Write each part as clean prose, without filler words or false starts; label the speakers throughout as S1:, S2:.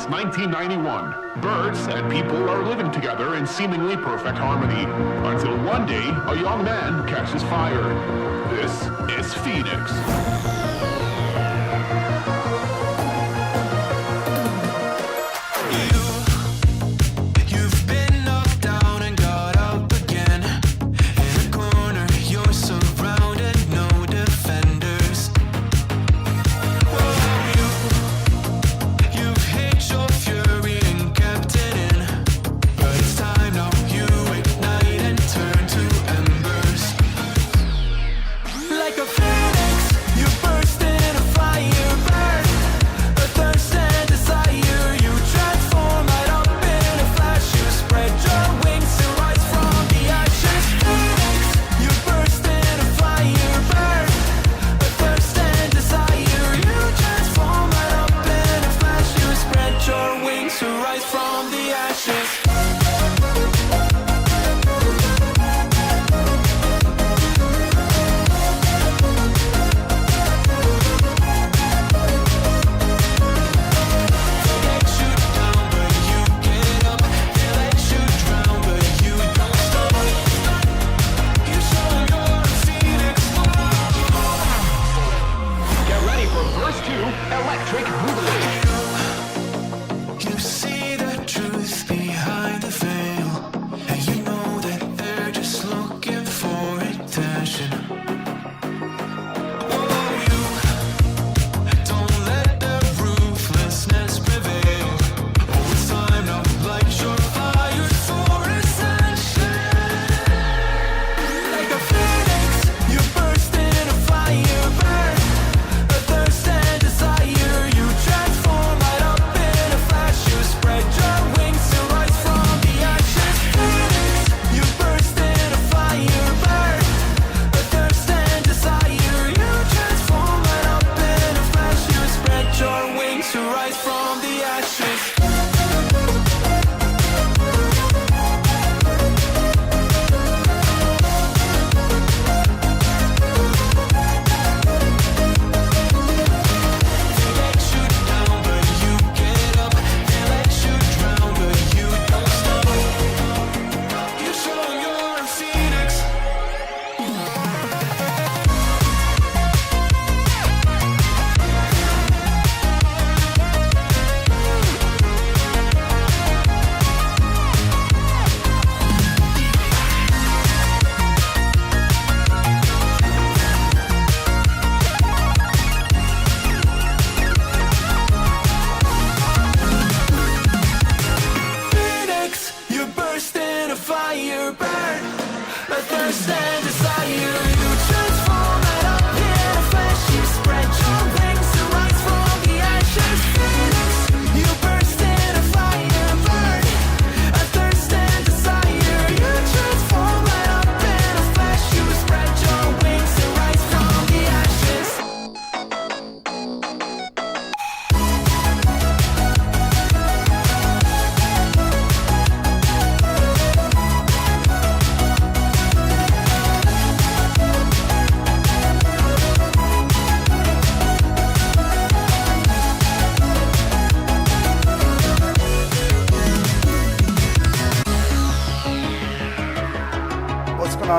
S1: since 1991. Birds and people are living together in seemingly perfect harmony, until one day a young man catches fire. This is Phoenix.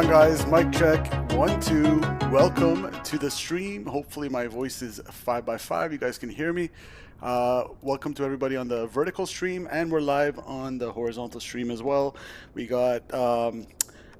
S2: Guys, mic check 1 2. Welcome to the stream. Hopefully my voice is 5x5, you guys can hear me. Welcome to everybody on the vertical stream, and we're live on the horizontal stream as well. We got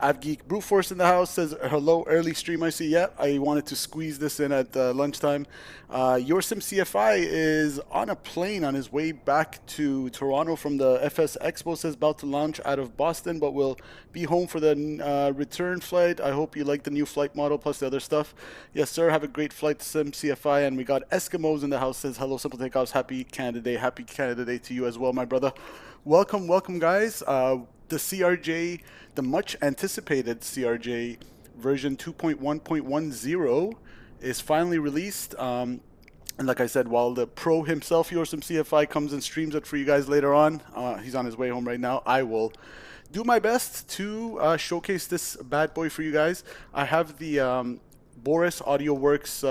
S2: AvGeek Brute Force in the house, says hello, early stream. I see. Yeah, I wanted to squeeze this in at lunchtime. Your Sim CFI is on a plane on his way back to Toronto from the FS Expo, says about to launch out of Boston, but will be home for the return flight. I hope you like the new flight model plus the other stuff. Yes, sir. Have a great flight to Sim CFI. And we got Eskimos in the house, says hello, Simple Takeoffs. Happy Canada Day. Happy Canada Day to you as well, my brother. Welcome, welcome, guys. The CRJ, the much anticipated CRJ version 2.1.10 is finally released. And like I said, while the pro himself, Yorsum CFI, comes and streams it for you guys later on, he's on his way home right now, I will do my best to showcase this bad boy for you guys. I have the Boris Audio Works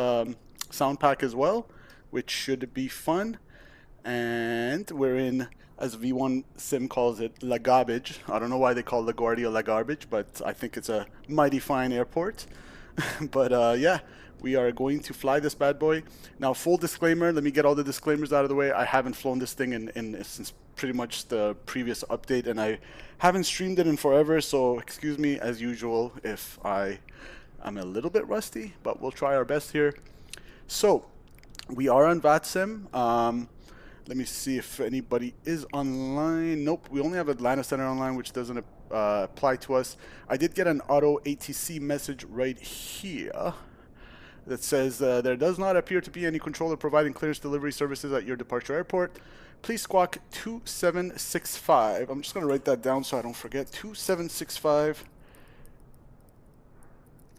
S2: sound pack as well, which should be fun. And we're in, as V1 Sim calls it, La Garbage. I don't know why they call LaGuardia La Garbage, but I think it's a mighty fine airport. But yeah, we are going to fly this bad boy. Now, full disclaimer, let me get all the disclaimers out of the way. I haven't flown this thing since pretty much the previous update, and I haven't streamed it in forever, so excuse me as usual if I'm a little bit rusty, but we'll try our best here. So, we are on VATSIM. Let me see if anybody is online. Nope, we only have Atlanta Center online, which doesn't apply to us. I did get an auto ATC message right here that says there does not appear to be any controller providing clearance delivery services at your departure airport. Please squawk 2765. I'm just going to write that down so I don't forget. 2765.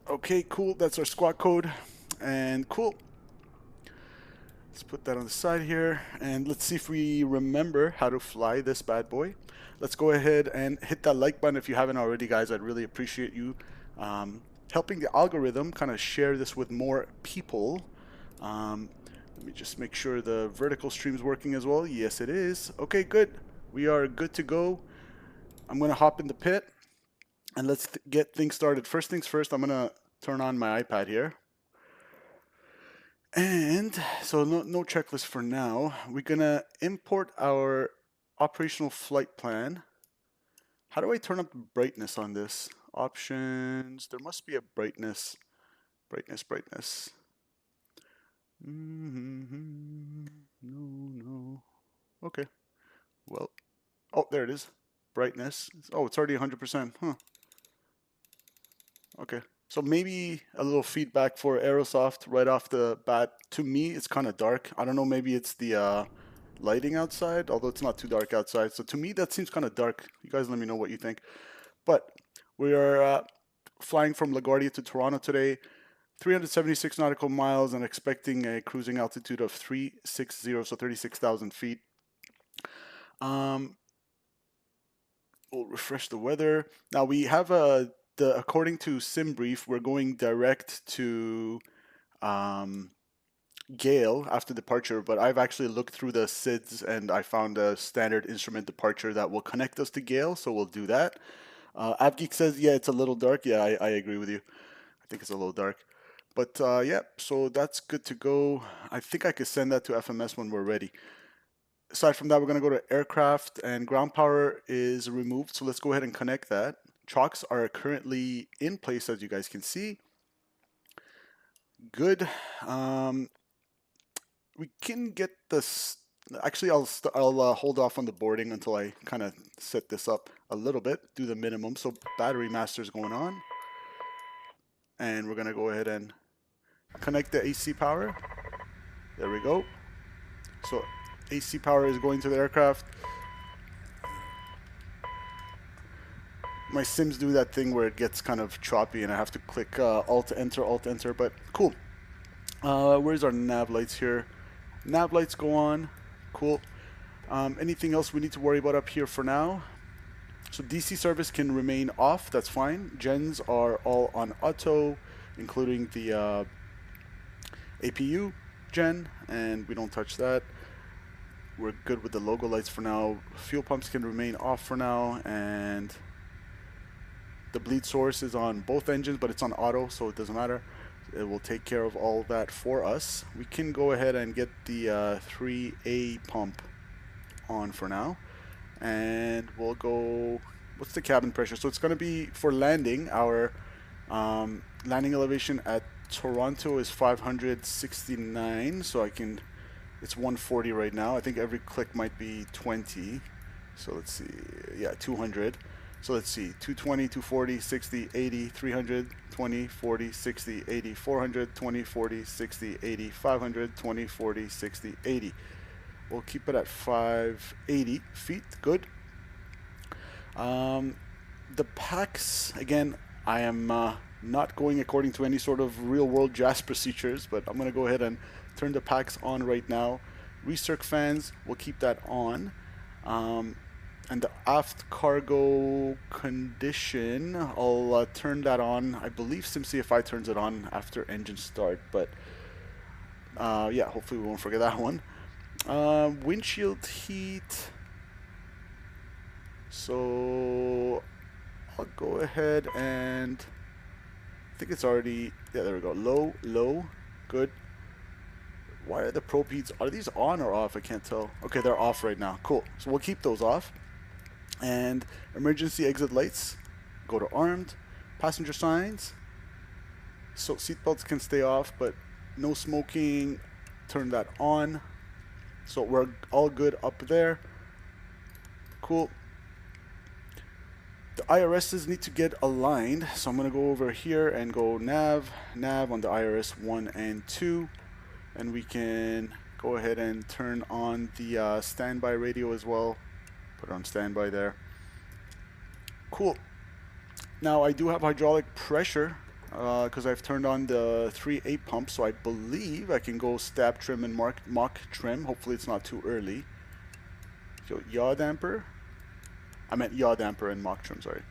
S2: Okay, cool. That's our squawk code. And cool. Let's put that on the side here, and let's see if we remember how to fly this bad boy. Let's go ahead and hit that like button if you haven't already, guys. I'd really appreciate you helping the algorithm kind of share this with more people. Let me just make sure the vertical stream's working as well. Yes, it is. Okay, good. We are good to go. I'm going to hop in the pit, and let's get things started. First things first, I'm going to turn on my iPad here. And so no checklist for now. We're gonna import our operational flight plan. How do I turn up the brightness on this? Options, there must be a brightness. Brightness. No. Okay. Well, oh, there it is. Brightness. Oh, it's already 100%. Huh. Okay. So maybe a little feedback for Aerosoft right off the bat. To me, it's kind of dark. I don't know, maybe it's the lighting outside, although it's not too dark outside. So to me, that seems kind of dark. You guys let me know what you think. But we are flying from LaGuardia to Toronto today, 376 nautical miles, and expecting a cruising altitude of 360, so 36,000 feet. We'll refresh the weather. Now we have according to SimBrief, we're going direct to Gale after departure, but I've actually looked through the SIDS and I found a standard instrument departure that will connect us to Gale, so we'll do that. AppGeek says, yeah, it's a little dark. Yeah, I agree with you. I think it's a little dark. But yeah, so that's good to go. I think I could send that to FMS when we're ready. Aside from that, we're going to go to aircraft, and ground power is removed, so let's go ahead and connect that. Chocks are currently in place, as you guys can see. Good. We can get this. Actually, I'll hold off on the boarding until I kind of set this up a little bit, do the minimum. So battery master is going on, and we're gonna go ahead and connect the AC power. There we go. So AC power is going to the aircraft. My Sims do that thing where it gets kind of choppy and I have to click Alt-Enter, but cool. Where's our nav lights here? Nav lights go on. Cool. Anything else we need to worry about up here for now? So DC service can remain off. That's fine. Gens are all on auto, including the APU gen, and we don't touch that. We're good with the logo lights for now. Fuel pumps can remain off for now, and the bleed source is on both engines, but it's on auto, so it doesn't matter. It will take care of all that for us. We can go ahead and get the 3A pump on for now. And we'll go, what's the cabin pressure? So it's going to be for landing. Our landing elevation at Toronto is 569, so it's 140 right now. I think every click might be 20. So let's see, yeah, 200. So let's see, 220, 240, 60, 80, 300, 20, 40, 60, 80, 400, 20, 40, 60, 80, 500, 20, 40, 60, 80. We'll keep it at 580 feet, good. The packs, again, I am not going according to any sort of real-world JAS procedures, but I'm going to go ahead and turn the packs on right now. Recirc fans, we'll keep that on. And the aft cargo condition, I'll turn that on. I believe SimCFI turns it on after engine start, but yeah, hopefully we won't forget that one. Windshield heat. So I'll go ahead and I think it's already, yeah, there we go. Low, low, good. Why are the probe heats, are these on or off? I can't tell. Okay, they're off right now. Cool. So we'll keep those off. And emergency exit lights, go to armed. Passenger signs. So seatbelts can stay off, but no smoking, turn that on. So we're all good up there. Cool. The IRSs need to get aligned, so I'm going to go over here and go nav on the IRS 1 and 2, and we can go ahead and turn on the standby radio as well. Put it on standby there. Cool. Now I do have hydraulic pressure because I've turned on the 3/8 pump, so I believe I can go stab trim and mock trim. Hopefully it's not too early. So yaw damper. I meant yaw damper and mock trim, sorry.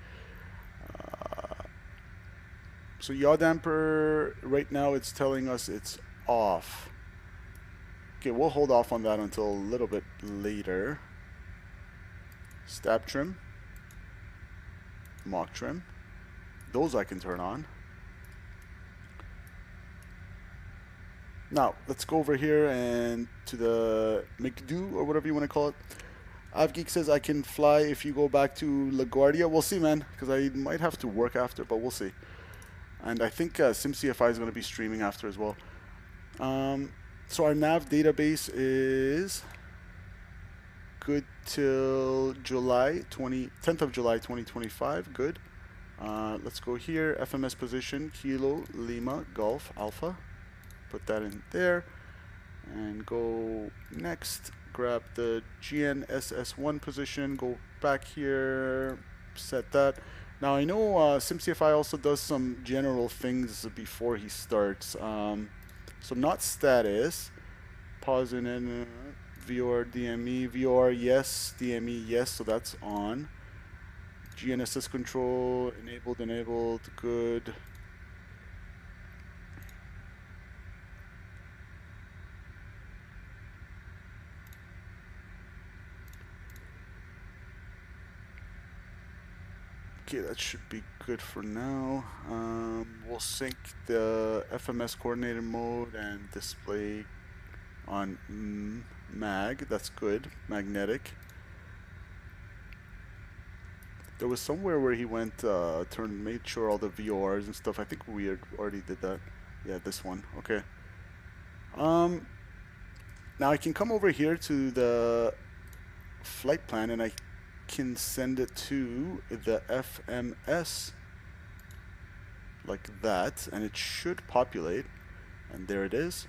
S2: So yaw damper, right now it's telling us it's off. Okay, we'll hold off on that until a little bit later. Stab trim. Mock trim. Those I can turn on. Now, let's go over here and to the McDo or whatever you want to call it. AvGeek says I can fly if you go back to LaGuardia. We'll see, man, because I might have to work after, but we'll see. And I think SimCFI is going to be streaming after as well. So our nav database is good till 10th of July 2025. Good. Let's go here. FMS position, Kilo, Lima, Golf, Alpha. Put that in there. And go next. Grab the GNSS1 position. Go back here. Set that. Now I know SimCFI also does some general things before he starts. So not status. Pause in VOR, DME, VOR, yes, DME, yes, so that's on. GNSS control, enabled, good. Okay, that should be good for now. We'll sync the FMS coordinator mode and display on mag. That's good. Magnetic. There was somewhere where he went, made sure all the VORs and stuff. I think we already did that. Yeah, this one. Okay. Now I can come over here to the flight plan and I can send it to the FMS like that, and it should populate, and there it is.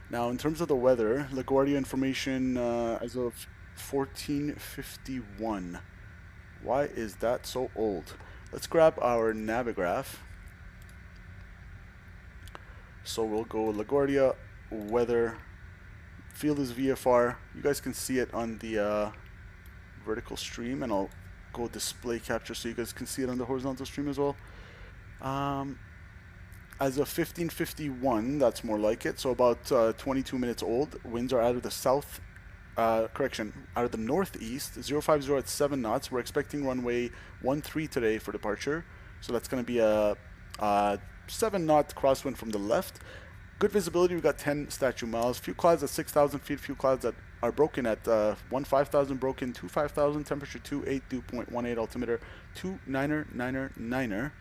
S2: Now in terms of the weather, LaGuardia information as of 1451. Why is that so old? Let's grab our Navigraph. So we'll go LaGuardia, weather, field is VFR. You guys can see it on the vertical stream, and I'll go display capture so you guys can see it on the horizontal stream as well. As of 1551, that's more like it, so about 22 minutes old. Winds are out of the south, out of the northeast, 050 at 7 knots. We're expecting runway 13 today for departure, so that's going to be a 7-knot crosswind from the left. Good visibility, we've got 10 statute miles. Few clouds at 6,000 feet, few clouds that are broken at 5,000 broken, 5,000, temperature 28, dew point 18, altimeter 29er.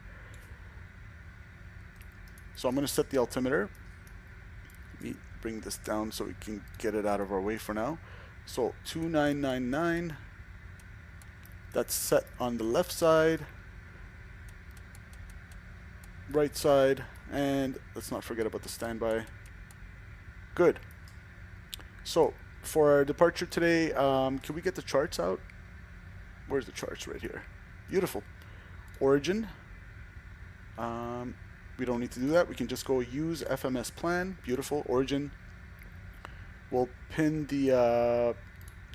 S2: So I'm going to set the altimeter. Let me bring this down so we can get it out of our way for now. So 2999. That's set on the left side, right side, and let's not forget about the standby. Good. So for our departure today, can we get the charts out? Where's the charts? Right here. Beautiful. Origin. We don't need to do that. We can just go use FMS plan. Beautiful. Origin. We'll pin the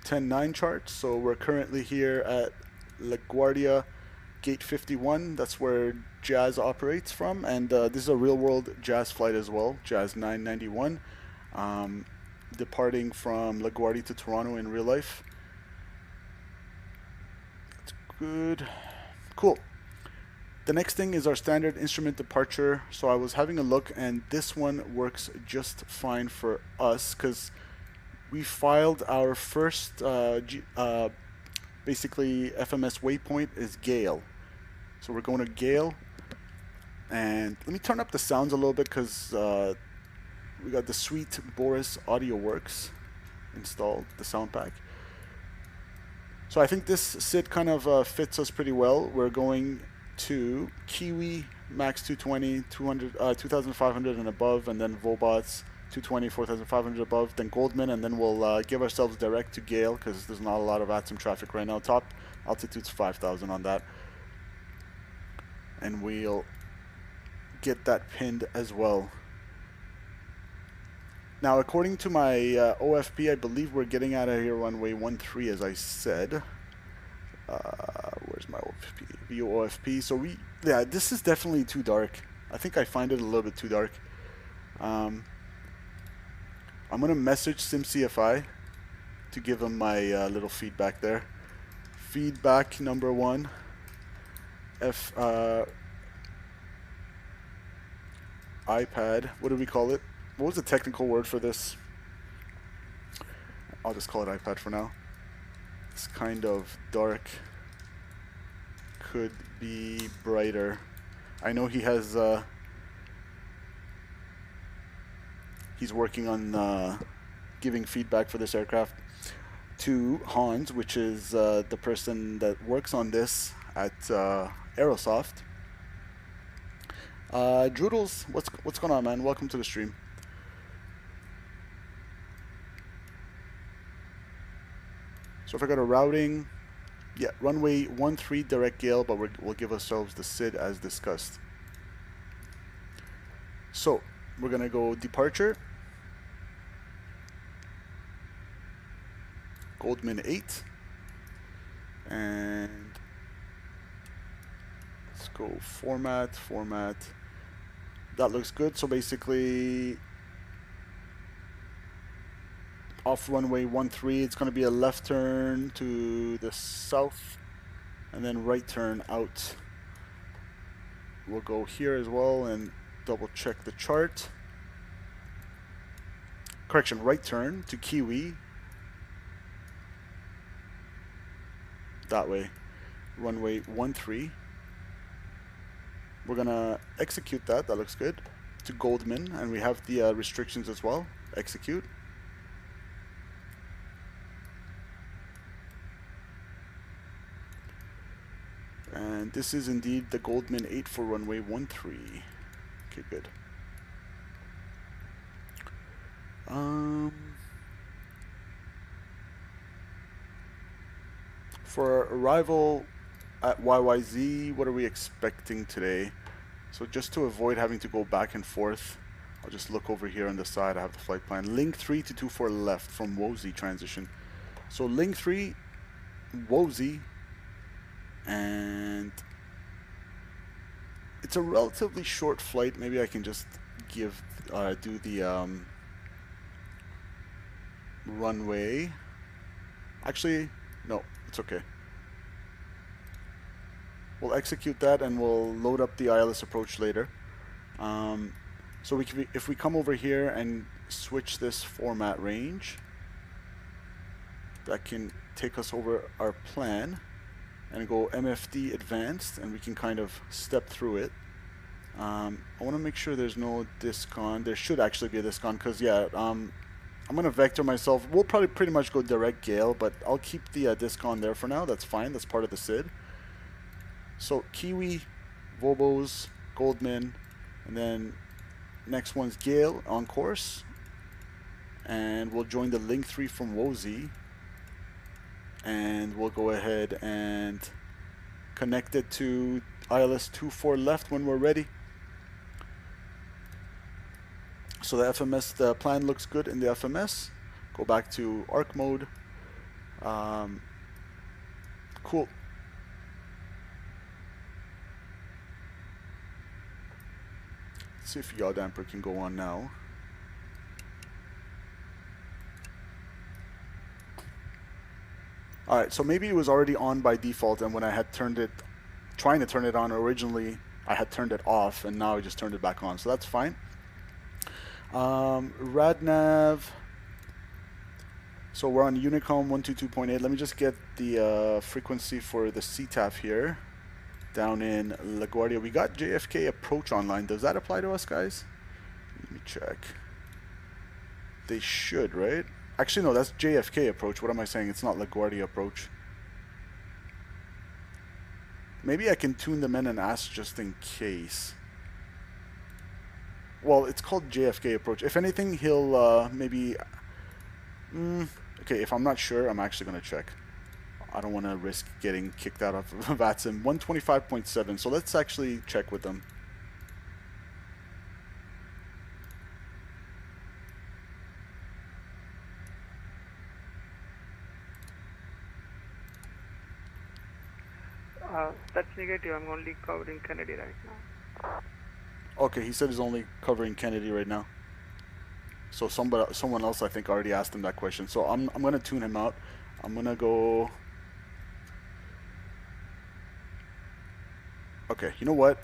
S2: 10-9 chart. So we're currently here at LaGuardia Gate 51. That's where Jazz operates from. And this is a real-world Jazz flight as well. Jazz 991. departing from LaGuardia to Toronto in real life. That's good. Cool. The next thing is our standard instrument departure. So I was having a look, and this one works just fine for us because we filed our first basically FMS waypoint is Gale. So we're going to Gale, and let me turn up the sounds a little bit because we got the sweet Boris Audio Works installed, the Soundpack. So I think this SID kind of fits us pretty well. We're going to Kiwi Max 220, 2,500 and above, and then Vobots 220, 4,500 above, then Goldman, and then we'll give ourselves direct to Gale because there's not a lot of ATSM traffic right now. Top altitude's 5,000 on that. And we'll get that pinned as well. Now, according to my OFP, I believe we're getting out of here runway 13, as I said. Where's my OFP? View OFP. So yeah, this is definitely too dark. I think I find it a little bit too dark. I'm gonna message SimCFI to give him my little feedback there. Feedback number 1. iPad. What do we call it? What was the technical word for this? I'll just call it iPad for now. It's kind of dark. Could be brighter. I know he has he's working on giving feedback for this aircraft to Hans, which is the person that works on this at Aerosoft. Droodles, what's going on, man? Welcome to the stream. So if I go to routing, yeah, runway 13 direct Gale, but we'll give ourselves the SID as discussed. So we're gonna go departure, Goldman 8, and let's go format. That looks good. So basically, off runway 13, it's going to be a left turn to the south, and then right turn out. We'll go here as well and double check the chart. Correction, right turn to Kiwi. That way, runway 13. We're gonna execute that. That looks good. To Goldman, and we have the restrictions as well. Execute. And this is indeed the Goldman 8 for runway 13. Okay, good. For arrival at YYZ, what are we expecting today? So just to avoid having to go back and forth, I'll just look over here on the side. I have the flight plan. Link 3 to 24 left from WOZI transition. So Link 3, WOZI, and it's a relatively short flight. Maybe I can just do the runway. Actually, no, it's okay. We'll execute that and we'll load up the ILS approach later. So if we come over here and switch this format range, that can take us over our plan and go MFD advanced, and we can kind of step through it. I want to make sure there's no discon. There should actually be a discon because, yeah, I'm going to vector myself. We'll probably pretty much go direct Gale, but I'll keep the discon there for now. That's fine. That's part of the SID. So Kiwi, Vobos, Goldman, and then next one's Gale on course. And we'll join the Link 3 from WOZI. And we'll go ahead and connect it to ILS 24 left when we're ready. So the FMS, the plan looks good in the FMS. Go back to ARC mode. Cool. Let's see if yaw damper can go on now. All right, so maybe it was already on by default, and when I had trying to turn it on originally, I had turned it off, and now I just turned it back on, so that's fine. Radnav. So we're on Unicom 122.8. Let me just get the frequency for the CTAF here. Down in LaGuardia. We got JFK approach online. Does that apply to us, guys? Let me check. They should, right? Actually, no, that's JFK approach. What am I saying? It's not LaGuardia approach. Maybe I can tune them in and ask just in case. Well, it's called JFK approach. If anything, he'll maybe... okay, if I'm not sure, I'm actually going to check. I don't want to risk getting kicked out of VATSIM. 125.7, so let's actually check with them.
S3: That's negative. I'm only covering Kennedy right now.
S2: Okay, he said he's only covering Kennedy right now. So someone else, I think, already asked him that question. So I'm going to tune him out. I'm going to go... Okay, you know what?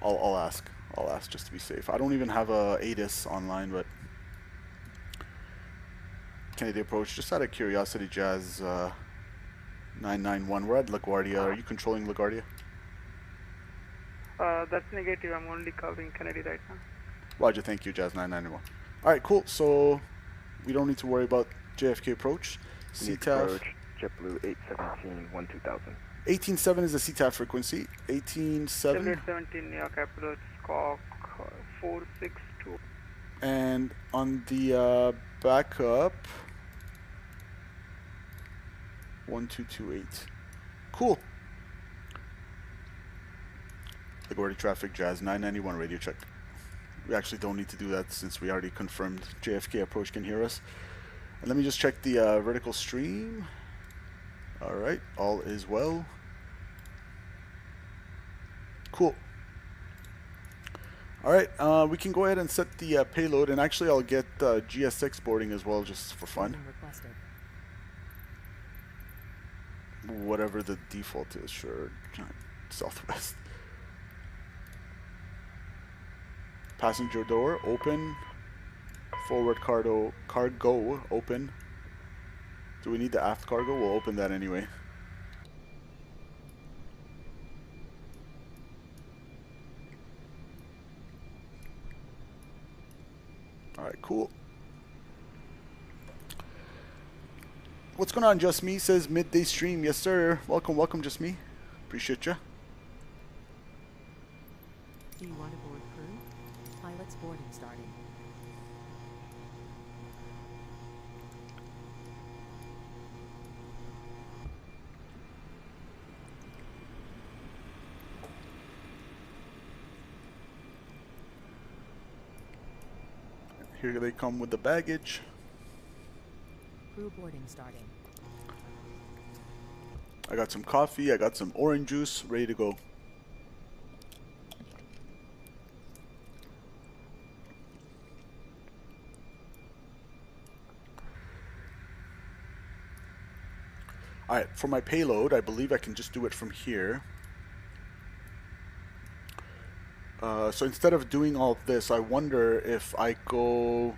S2: I'll ask. I'll ask just to be safe. I don't even have a ATIS online, but... Kennedy approach. Just out of curiosity, Jazz... 991. We're at LaGuardia. Are you controlling LaGuardia?
S3: That's negative. I'm only covering Kennedy right now.
S2: Roger, thank you, Jazz 991. Alright, cool. So we don't need to worry about JFK approach. CTAF.
S4: JetBlue 817 2000.
S2: 18.7 is the CTAF frequency. 18.7.
S3: 17, yeah, capital Squawk 462.
S2: And on the backup, 1228. Cool. LaGuardia traffic, Jazz 991 radio check. We actually don't need to do that since we already confirmed JFK approach can hear us. And let me just check the vertical stream. Alright, all is well. Cool. Alright, we can go ahead and set the payload, and actually I'll get GSX boarding as well, just for fun. Whatever the default is, sure. Southwest. Passenger door open. Forward cargo open. Do we need the aft cargo? We'll open that anyway. Alright, cool. What's going on, Just Me? Says midday stream. Yes, sir. Welcome, welcome, Just Me. Appreciate ya.
S5: Do you want to board crew? Pilot's boarding starting.
S2: Here they come with the baggage.
S5: Crew boarding starting.
S2: I got some coffee, I got some orange juice, ready to go. Alright, for my payload, I believe I can just do it from here. So instead of doing all of this, I wonder if I go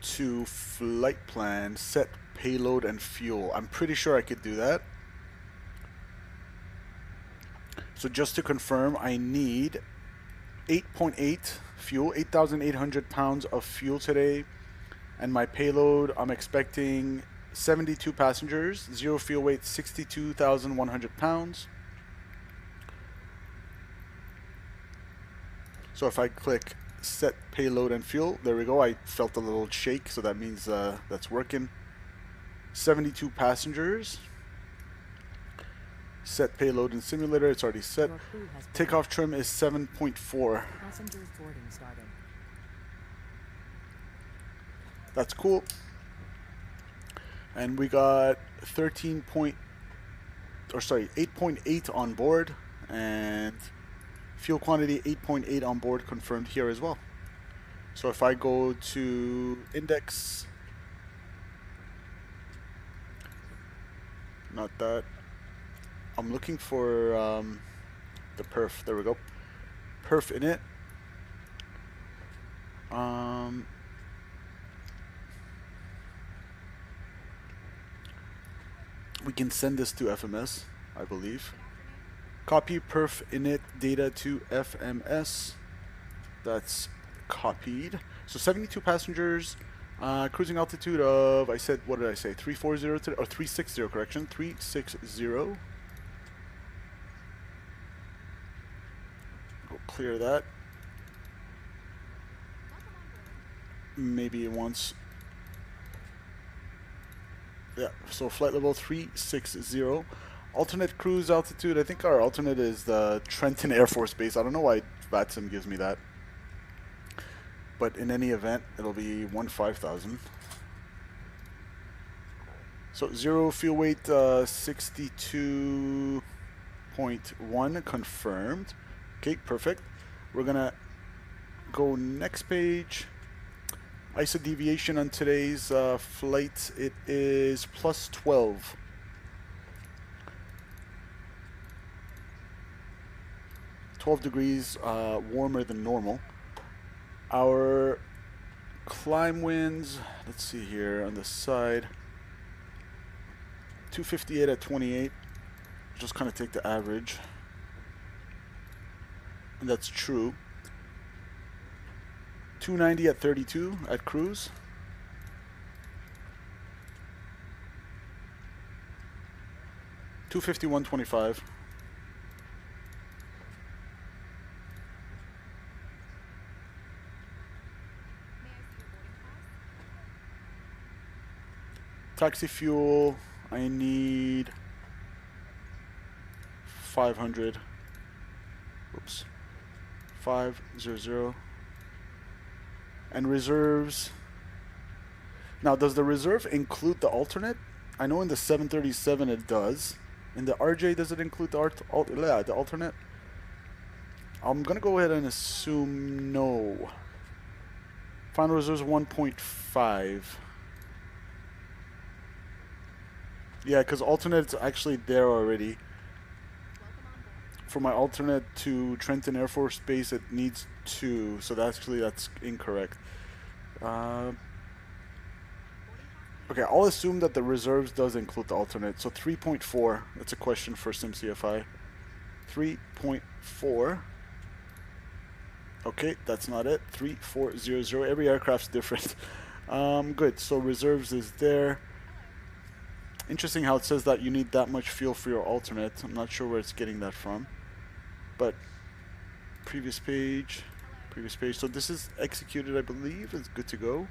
S2: to flight plan, set payload and fuel. I'm pretty sure I could do that. So just to confirm, I need 8.8 fuel, 8,800 pounds of fuel today. And my payload, I'm expecting 72 passengers, 0 fuel weight, 62,100 pounds. So if I click set payload and fuel, there we go. I felt a little shake, so that means that's working. 72 passengers. Set payload and simulator, it's already set. Takeoff trim is 7.4.
S5: Passengers boarding starting.
S2: That's cool. And we got 8.8 on board, and fuel quantity 8.8 on board confirmed here as well. So if I go to index, not that. I'm looking for the perf. There we go. Perf in it. We can send this to FMS, I believe. Copy perf init data to FMS. That's copied. So 72 passengers, cruising altitude of, I said, what did I say? 340 today, or 360, correction. 360. Go clear that. Maybe it wants. Yeah, so flight level 360. Alternate cruise altitude. I think our alternate is the Trenton Air Force Base. I don't know why VATSIM gives me that. But in any event, it'll be 15,000. So 0 fuel weight 62.1 confirmed. Okay, perfect. We're going to go next page. ISO deviation on today's flight, it is plus 12. Degrees warmer than normal. Our climb winds, let's see here on the side, 258 at 28. Just kind of take the average. And that's true. 290 at 32 at cruise. $251.25. Taxi fuel, I need 500. Oops. 500. And reserves. Now, does the reserve include the alternate? I know in the 737 it does. In the RJ, does it include the the alternate? I'm gonna go ahead and assume no. Final reserves 1.5. Yeah, because alternate's actually there already. For my alternate to Trenton Air Force Base, it needs 2, so that's incorrect. Okay, I'll assume that the reserves does include the alternate. So 3.4. That's a question for SimCFI. 3.4. Okay, that's not it. 3400. Every aircraft's different. Good. So reserves is there. Interesting how it says that you need that much fuel for your alternate. I'm not sure where it's getting that from. But previous page. So this is executed, I believe. It's good to go.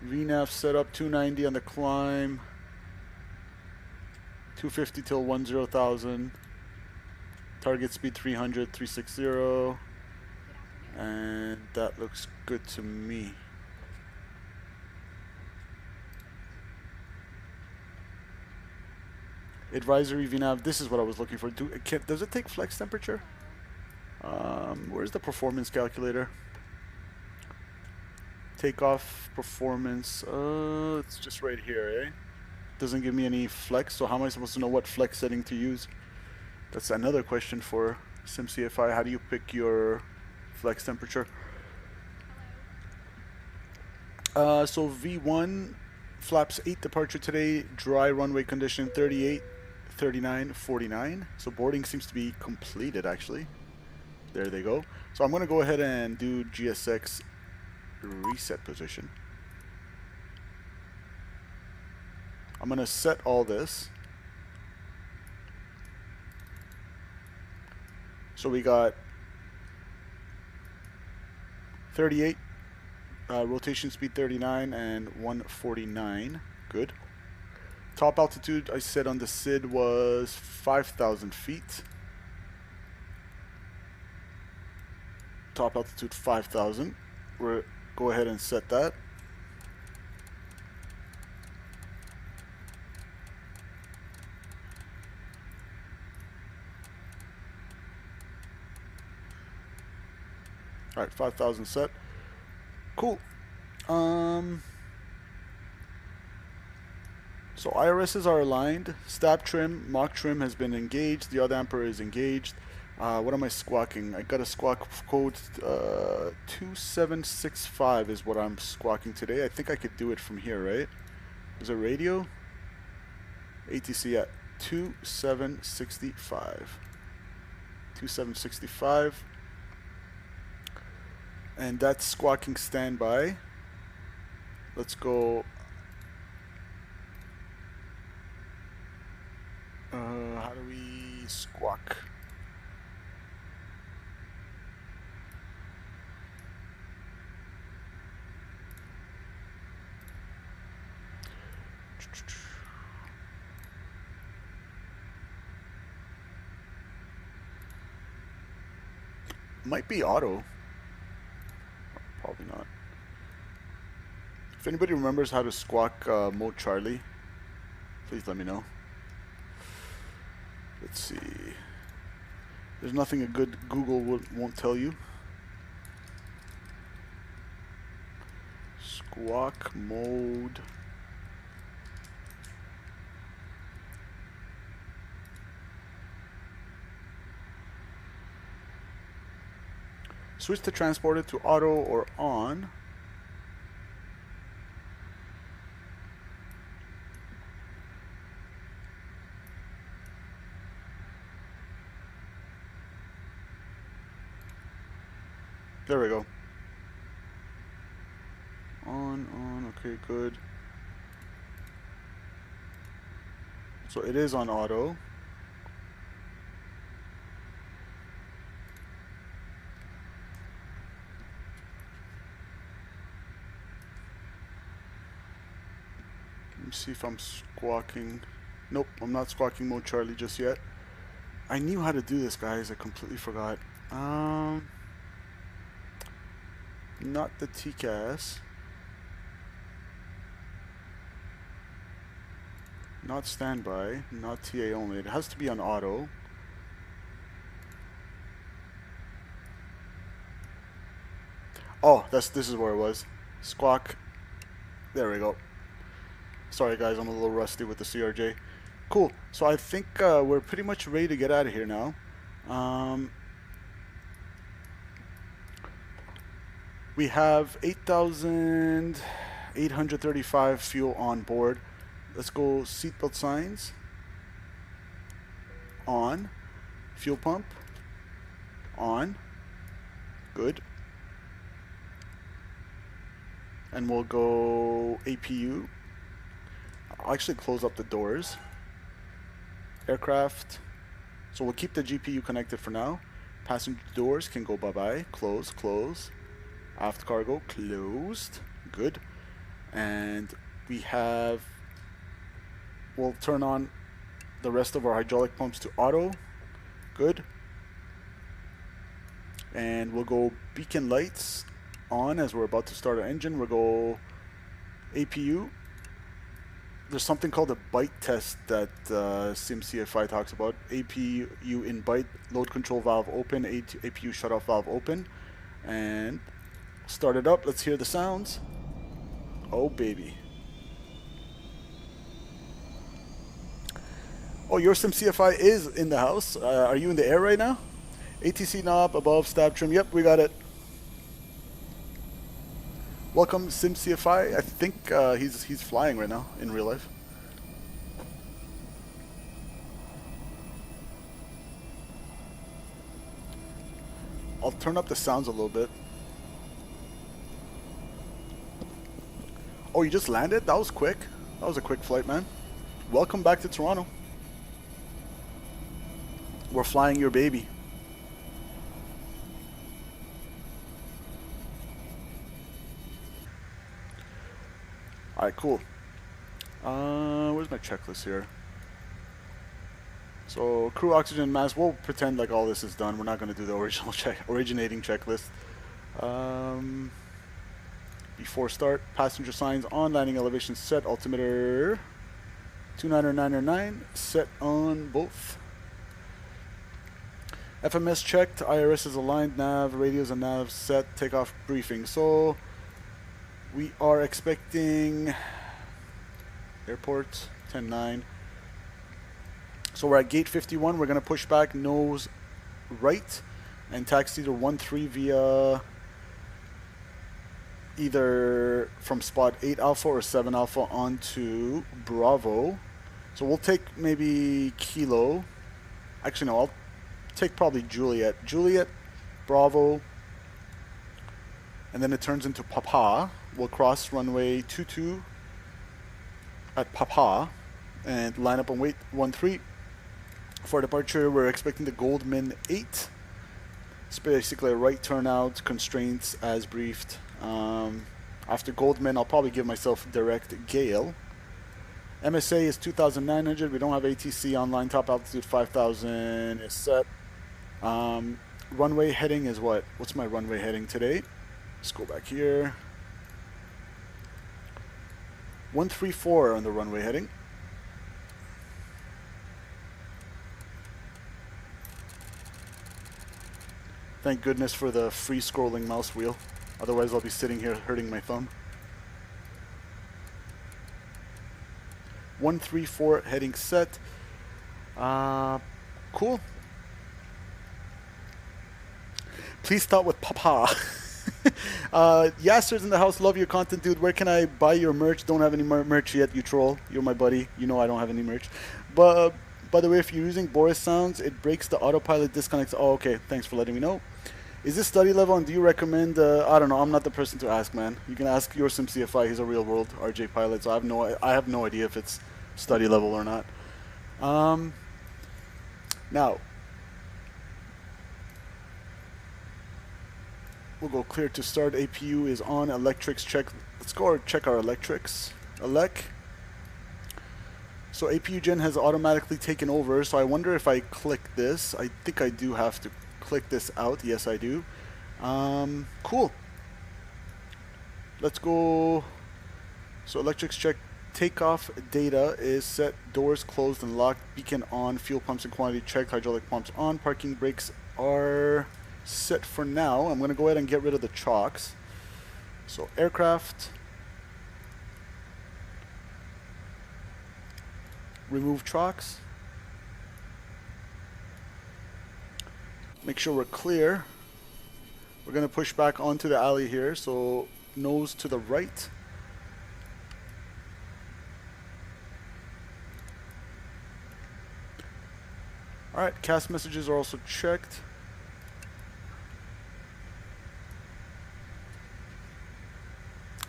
S2: VNAV setup 290 on the climb. 250 till 10,000. Target speed 300, 360. And that looks good to me. Advisory VNAV, this is what I was looking for. Does it take flex temperature? Where's the performance calculator? Takeoff performance, it's just right here, eh? Doesn't give me any flex, so how am I supposed to know what flex setting to use? That's another question for SimCFI. How do you pick your flex temperature? So V1, flaps 8 departure today, dry runway condition 38, 39, 49. So boarding seems to be completed actually. There they go. So I'm going to go ahead and do GSX reset position. I'm going to set all this. So we got 38, rotation speed 39, and 149. Good. Top altitude I said on the SID was 5,000 feet. Top altitude 5,000. We'll go ahead and set that. Alright, 5,000 set. Cool. So IRSs are aligned. Stab trim, mock trim has been engaged. The other amper is engaged. What am I squawking? I got a squawk code 2765 is what I'm squawking today. I think I could do it from here, right? Is it radio? ATC at 2765. 2765. And that's squawking standby. Let's go. How do we squawk? Might be auto. Probably not. If anybody remembers how to squawk mode Charlie, please let me know. Let's see. There's nothing a good Google won't tell you. Squawk mode. Switch to transported to auto or on. There we go. On, okay, good. So it is on auto. Let me see if I'm squawking. Nope, I'm not squawking mode Charlie just yet. I knew how to do this, guys. I completely forgot. Not the TCAS. Not standby. Not TA only. It has to be on auto. Oh, this is where it was. Squawk. There we go. Sorry guys, I'm a little rusty with the CRJ. Cool. So I think we're pretty much ready to get out of here now. We have 8,835 fuel on board. Let's go seatbelt signs. On. Fuel pump. On. Good. And we'll go APU. I'll actually close up the doors. Aircraft. So we'll keep the GPU connected for now. Passenger doors can go bye-bye. Close, close. Aft cargo closed. Good. And we have... We'll turn on the rest of our hydraulic pumps to auto. Good. And we'll go beacon lights on as we're about to start our engine. We'll go APU. There's something called a bite test that SimCFI talks about. APU in bite, load control valve open, APU shutoff valve open. And start it up. Let's hear the sounds. Oh, baby. Oh, your SimCFI is in the house. Are you in the air right now? ATC knob above stab trim. Yep, we got it. Welcome, SimCFI. I think he's flying right now in real life. I'll turn up the sounds a little bit. Oh, you just landed? That was quick. That was a quick flight, man. Welcome back to Toronto. We're flying your baby. Alright, cool. Where's my checklist here? So, crew oxygen mask. We'll pretend like all this is done. We're not going to do the original originating checklist. Before start, passenger signs on, landing elevation set, altimeter 29909 set on both. FMS checked, IRS is aligned, nav, radios and nav set, takeoff briefing. So We are expecting airport 10-9. So we're at gate 51. We're going to push back nose right and taxi to 13 via either from spot 8 Alpha or 7 Alpha onto Bravo. So we'll take maybe Kilo. Actually, no, I'll take probably Juliet. Juliet, Bravo, and then it turns into Papa. We'll cross runway 22 at Papa and line up and wait 13. For departure, we're expecting the Goldman 8. It's basically a right turnout, constraints as briefed. After Goldman, I'll probably give myself direct Gale. MSA is 2,900. We don't have ATC online. Top altitude 5,000 is set. Runway heading is what? What's my runway heading today? Let's go back here. 134 on the runway heading. Thank goodness for the free scrolling mouse wheel. Otherwise I'll be sitting here hurting my thumb. 134 heading set. Cool. Please start with Papa. Yasser's in the house. Love your content, dude. Where can I buy your merch? Don't have any merch yet, you troll. You're my buddy. You know I don't have any merch. But by the way, if you're using Boris sounds, it breaks the autopilot disconnects. Oh, okay. Thanks for letting me know. Is this study level, and do you recommend? I don't know. I'm not the person to ask, man. You can ask your SimCFI. He's a real world RJ pilot, so I have no idea if it's study level or not. Now we'll go clear to start. APU is on. Electrics check. Let's go check our electrics. Elec. So APU gen has automatically taken over. So I wonder if I click this. I think I do have to click this out. Yes, I do. Cool. Let's go. So electrics check. Takeoff data is set. Doors closed and locked. Beacon on. Fuel pumps and quantity checked. Hydraulic pumps on. Parking brakes are set for now. I'm going to go ahead and get rid of the chocks. So aircraft. Remove chocks. Make sure we're clear. We're going to push back onto the alley here. So nose to the right. Alright, cast messages are also checked.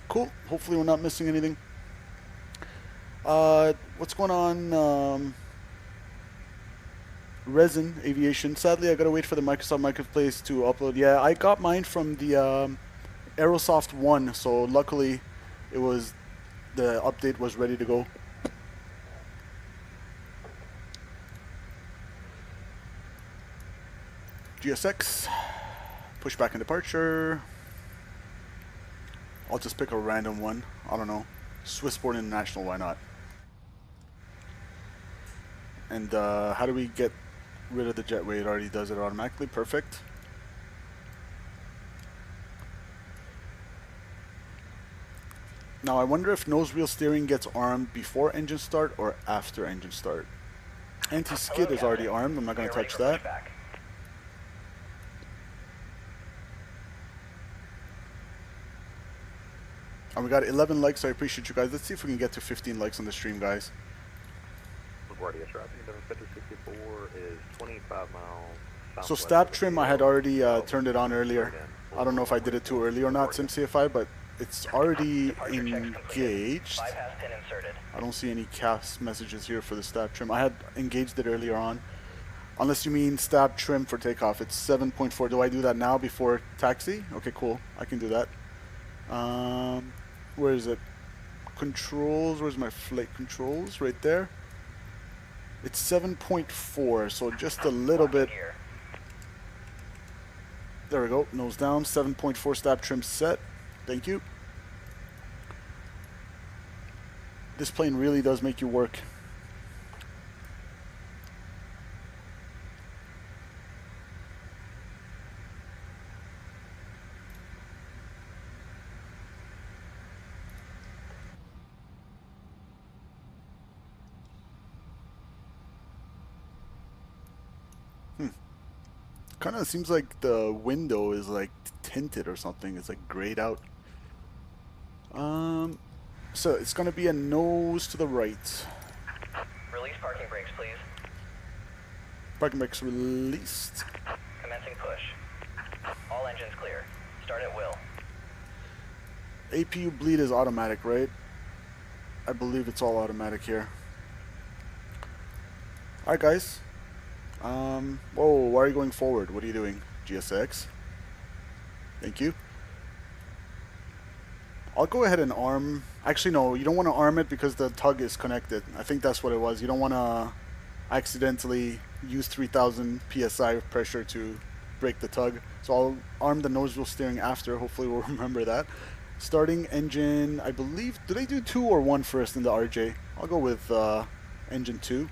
S2: Cool. Hopefully we're not missing anything. What's going on? Resin Aviation. Sadly, I gotta wait for the Microsoft Marketplace to upload. Yeah, I got mine from the Aerosoft 1, so luckily it was the update was ready to go. GSX. Push back in departure. I'll just pick a random one. I don't know. Swissport International, why not? And how do we get rid of the jetway? It already does it automatically. Perfect. Now I wonder if nose wheel steering gets armed before engine start or after engine start. Anti-skid is already armed. I'm not going to touch that. And we got 11 likes, so I appreciate you guys. Let's see if we can get to 15 likes on the stream, guys.
S4: LaGuardia traffic, 75064 is 25 miles.
S2: So stab trim, I had already turned it on earlier. I don't know if I did it too early or not, SimCFI, but it's already engaged. I don't see any cast messages here for the stab trim. I had engaged it earlier on. Unless you mean stab trim for takeoff. It's 7.4. Do I do that now before taxi? Okay, cool. I can do that. Where is it? Controls. Where's my flight controls? Right there. It's 7.4, so just a little bit. There we go. Nose down. 7.4 stab trim set. Thank you. This plane really does make you work. Kind of seems like the window is like tinted or something. It's like grayed out. So it's gonna be a nose to the right.
S6: Release parking brakes, please.
S2: Parking brakes released.
S6: Commencing push. All engines clear. Start at will.
S2: APU bleed is automatic, right? I believe it's all automatic here. Alright guys. Whoa, why are you going forward? What are you doing? GSX? Thank you. I'll go ahead and arm. Actually, no, you don't want to arm it because the tug is connected. I think that's what it was. You don't want to accidentally use 3000 psi of pressure to break the tug. So I'll arm the nose wheel steering after. Hopefully we'll remember that. Starting engine, I believe, do they do 2 or 1 first in the RJ? I'll go with engine 2.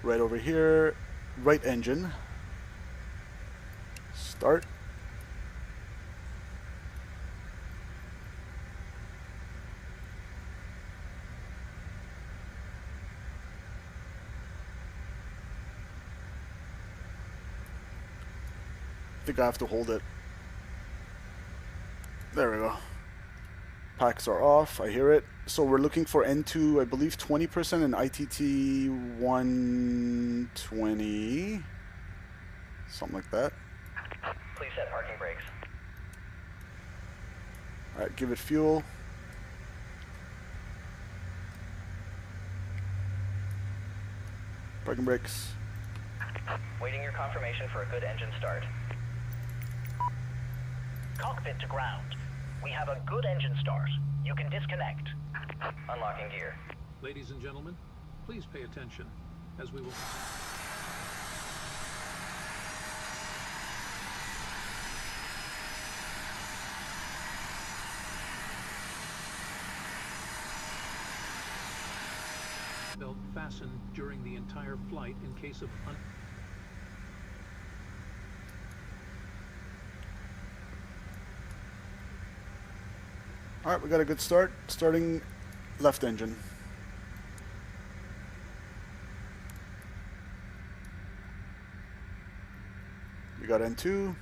S2: Right over here, right engine. Start. I think I have to hold it. There we go. Packs are off. I hear it. So we're looking for N2, I believe 20% and ITT 120. Something like that.
S6: Please set parking brakes.
S2: Alright, give it fuel. Parking brakes.
S6: Waiting your confirmation for a good engine start.
S7: Cockpit to ground. We have a good engine start. You can disconnect.
S6: Unlocking gear.
S8: Ladies and gentlemen, please pay attention as we will... belt fastened during the entire flight in case of
S2: Alright, we got a good start. Starting left engine. We got N2.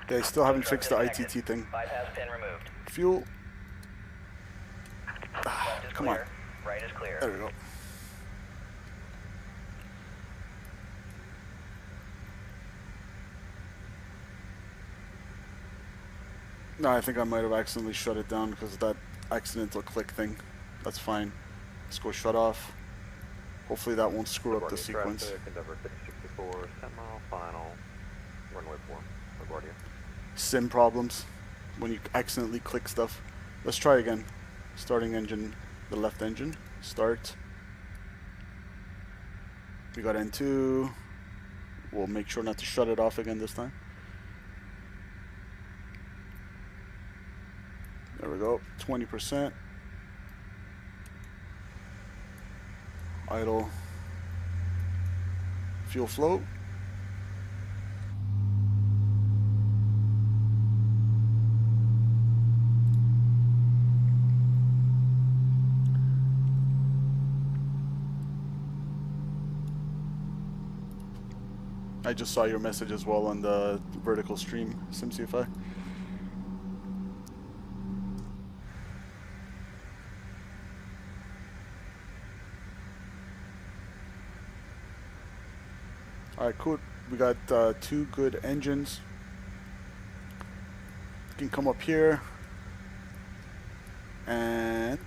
S2: They still haven't fixed the ITT thing.
S6: Bypass pin removed.
S2: Fuel.
S6: Left is
S2: Come on.
S6: clear. Right is clear.
S2: There we go. No, I think I might have accidentally shut it down because of that accidental click thing. That's fine. Let's go shut off. Hopefully that won't screw up the sequence.
S4: Endeavor 5064, 10-mile final, runway 4, LaGuardia.
S2: Sim problems when you accidentally click stuff. Let's try again. Starting engine, the left engine. Start. We got N2. We'll make sure not to shut it off again this time. There we go, 20%. Idle. Fuel flow. I just saw your message as well on the vertical stream, SimCFI. Alright, cool. We got 2 good engines. You can come up here and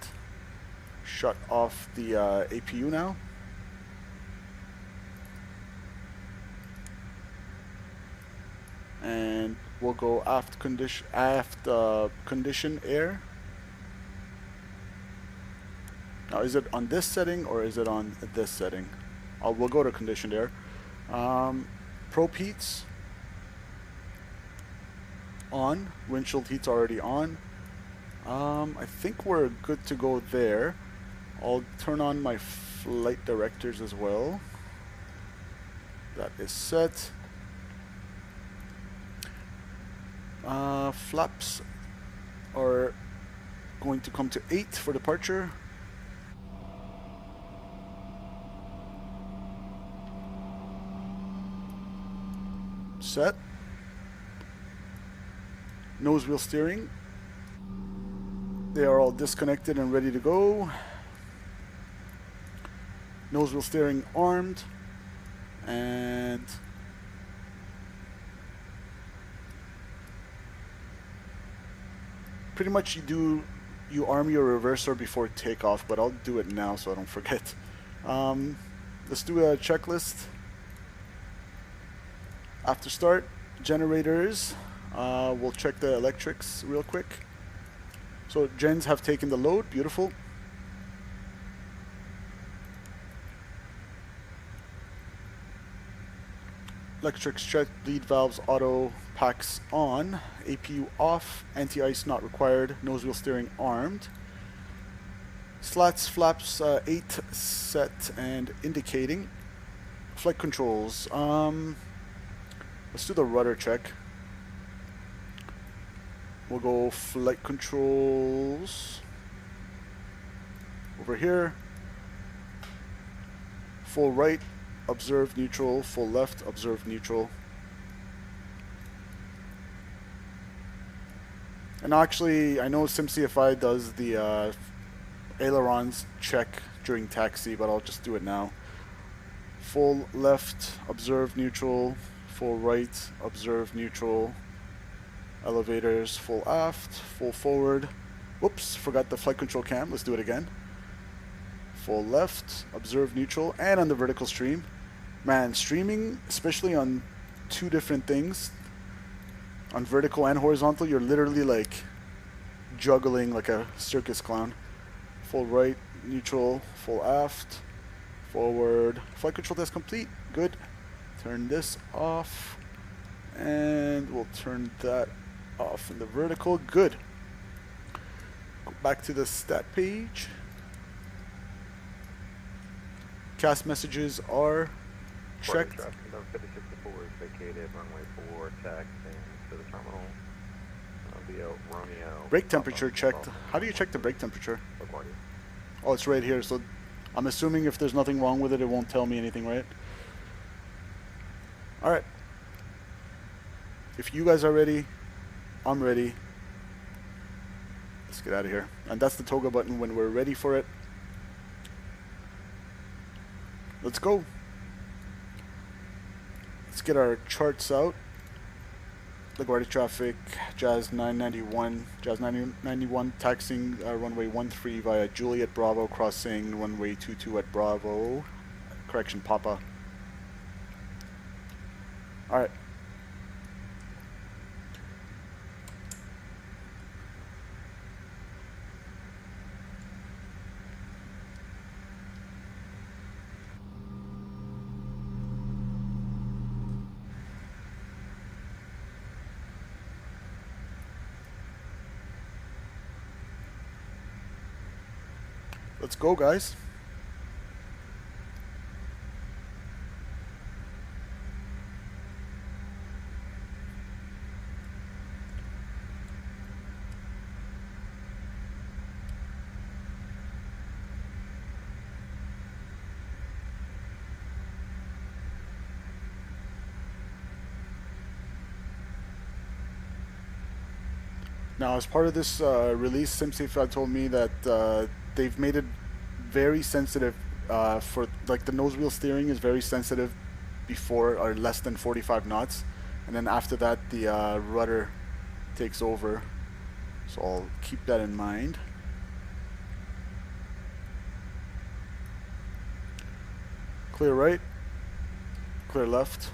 S2: shut off the APU now. And we'll go aft condition air. Now, is it on this setting or is it on this setting? We'll go to conditioned air. Probe heats on. Windshield heats already on. I think we're good to go there. I'll turn on my flight directors as well. That is set. Flaps are going to come to 8 for departure. Set. Nose wheel steering. They are all disconnected and ready to go. Nose wheel steering armed. And pretty much you arm your reverser before takeoff, but I'll do it now so I don't forget. Let's do a checklist. After start, generators. We'll check the electrics real quick. So gens have taken the load, beautiful. Electrics checked, bleed valves, auto packs on, APU off, anti-ice not required, nose wheel steering armed. Slats, flaps 8 set and indicating. Flight controls. Let's do the rudder check. We'll go flight controls over here. Full right, observe neutral. Full left, observe neutral. And actually, I know SimCFI does the ailerons check during taxi, but I'll just do it now. Full left, observe neutral. Full right, observe neutral. Elevators, full aft, full forward. Whoops, forgot the flight control cam. Let's do it again. Full left, observe neutral, and on the vertical stream. Man, streaming, especially on 2 different things, on vertical and horizontal, you're literally like juggling like a circus clown. Full right, neutral, full aft, forward. Flight control test complete. Good. Turn this off, and we'll turn that off in the vertical. Good. Go back to the stat page. CAS messages are checked.
S4: Traffic number 5604 is vacated, runway 4, taxiing to the terminal via Romeo.
S2: Brake temperature checked. How do you check the brake temperature?
S4: LaGuardia.
S2: Oh, it's right here. So I'm assuming if there's nothing wrong with it, it won't tell me anything, right? All right. If you guys are ready, I'm ready. Let's get out of here. And that's the toga button when we're ready for it. Let's go. Let's get our charts out. LaGuardia traffic, Jazz 991, Jazz 991 taxiing runway 13 via Juliet Bravo, crossing runway 22 at Bravo. Correction, Papa. All right. Let's go, guys. Now, as part of this release, SimCFI told me that they've made it very sensitive for, like, the nose wheel steering is very sensitive before or less than 45 knots, and then after that the rudder takes over. So I'll keep that in mind. Clear right, clear left.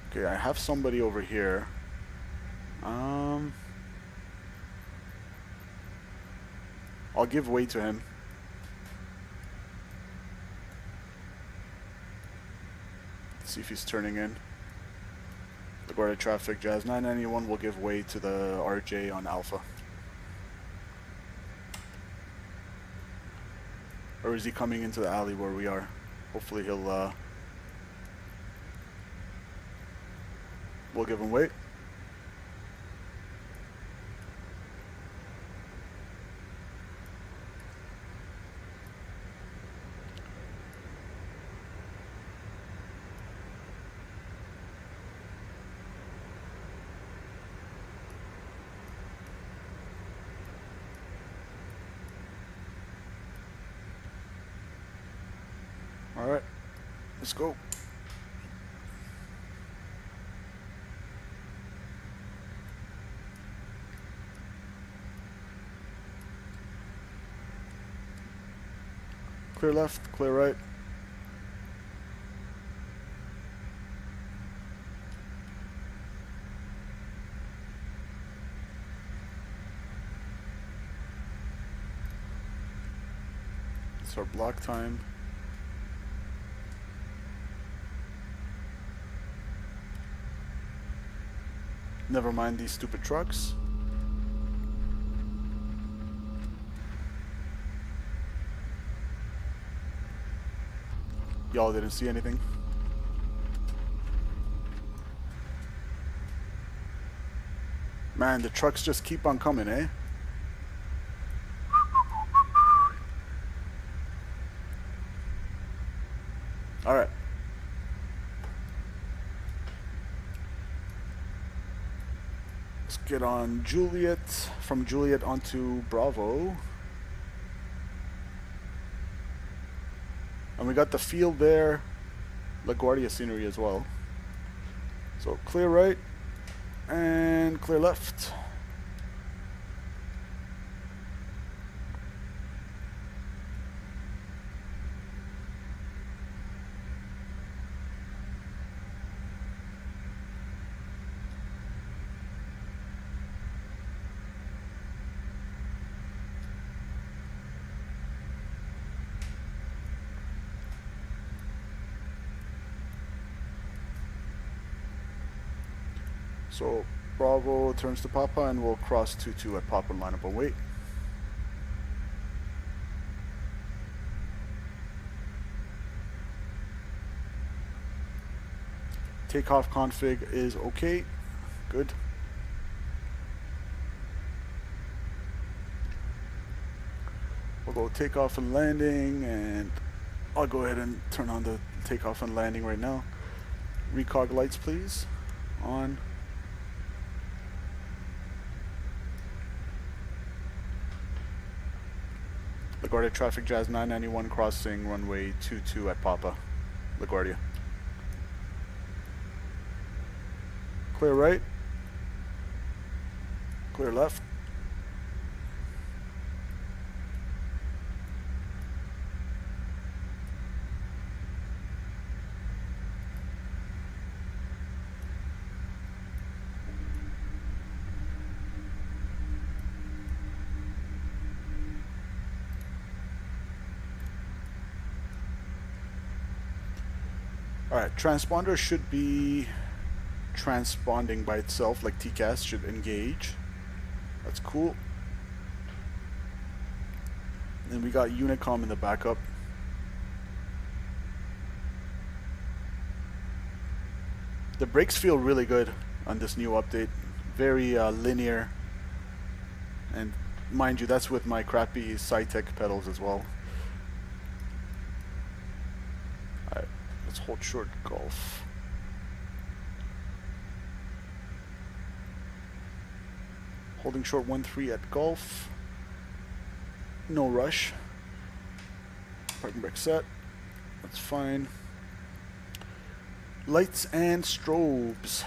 S2: Okay, I have somebody over here. I'll give way to him. Let's see if he's turning in. LaGuardia traffic, Jazz 991 will give way to the RJ on Alpha. Or is he coming into the alley where we are? Hopefully he'll, we'll give him way. Alright, let's go. Clear left, clear right. It's our block time. Never mind these stupid trucks. Y'all didn't see anything. Man, the trucks just keep on coming, eh? Alright. Let's get on Juliet. From Juliet onto Bravo. And we got the field there. LaGuardia scenery as well. So clear right and clear left. So Bravo turns to Papa and we'll cross 2-2 at Papa and line up and wait. Takeoff config is okay. Good. We'll go takeoff and landing, and I'll go ahead and turn on the takeoff and landing right now. Recog lights please. On. LaGuardia traffic Jazz 991 crossing runway 22 at Papa. LaGuardia. Clear right. Clear left. Alright, transponder should be transponding by itself, like TCAS should engage. That's cool. Then we got Unicom in the backup. The brakes feel really good on this new update. Very linear. And mind you, that's with my crappy Cytec pedals as well. Alright, let's hold short Golf. Holding short 1-3 at Golf. No rush. Parking brake set. That's fine. Lights and strobes.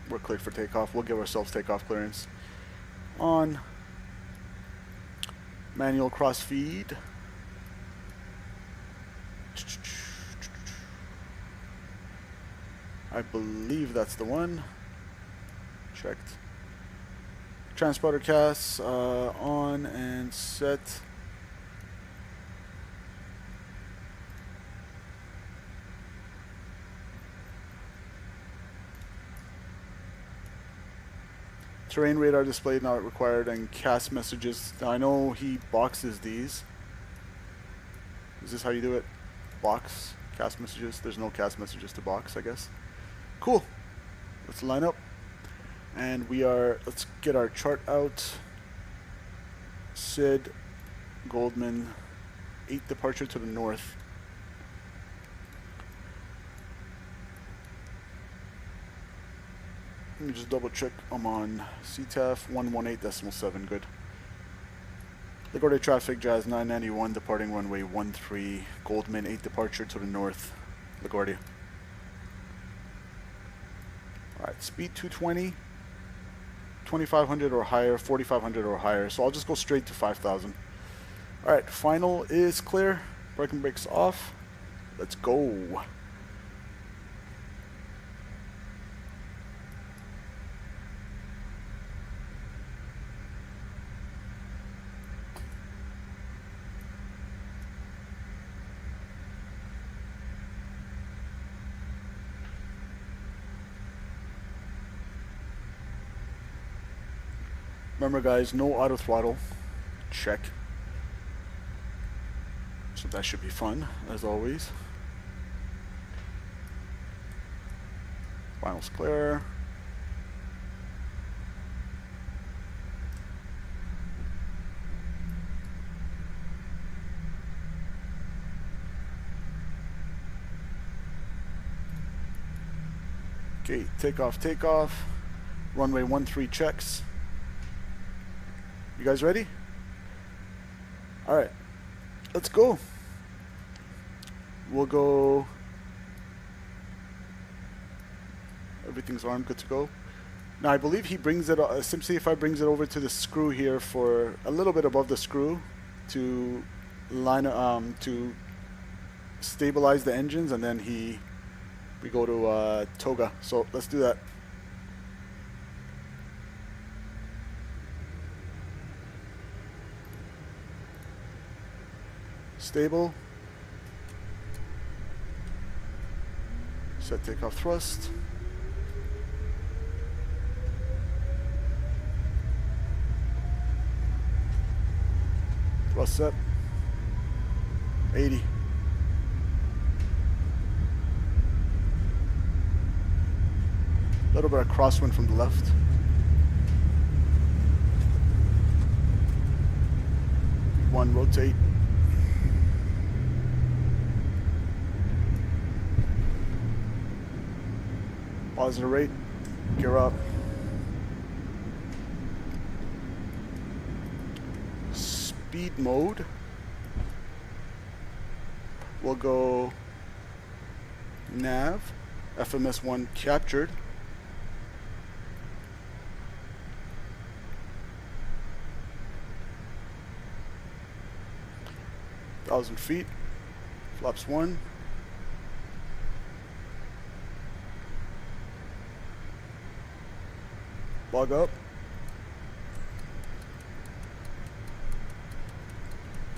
S2: We're cleared for takeoff. We'll give ourselves takeoff clearance. On. Manual cross feed. I believe that's the one. Checked. Transponder CAS on and set. Terrain radar display not required, and CAS messages. Now, I know he boxes these. Is this how you do it? Box CAS messages? There's no CAS messages to box, I guess. Cool. Let's line up. And we are, let's get our chart out. Sid, Goldman, 8 departure to the north. Let me just double check. I'm on CTAF 118.7. Good. LaGuardia traffic, Jazz 991, departing runway 13, Goldman 8 departure to the north, LaGuardia. Alright, speed 220, 2500 or higher, 4500 or higher, so I'll just go straight to 5000. Alright, final is clear, parking brakes off, let's go. Remember guys, no auto throttle, check. So that should be fun, as always. Final's clear. Okay, takeoff. Runway 13 checks. You guys ready? Alright, let's go. We'll go. Everything's armed, good to go. Now I believe he brings it, SimCFI brings it over to the screw here for a little bit above the screw to line, to stabilize the engines, and then we go to Toga. So let's do that. Stable. Set takeoff thrust. Thrust set. 80. A little bit of crosswind from the left. One, rotate. Positive rate, gear up. Speed mode. We'll go nav, FMS1 captured. Thousand feet, flaps 1. Log up.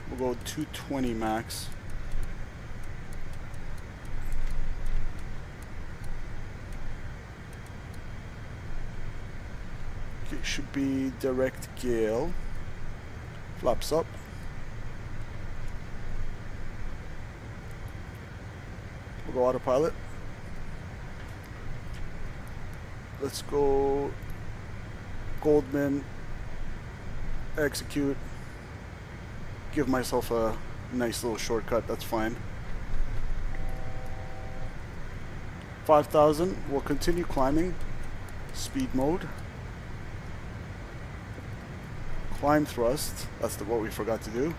S2: We'll go 220 max. Okay, should be direct gale. Flaps up. We'll go autopilot. Let's go Goldman, execute, give myself a nice little shortcut, that's fine. 5,000, we'll continue climbing, speed mode. Climb thrust, that's what we forgot to do.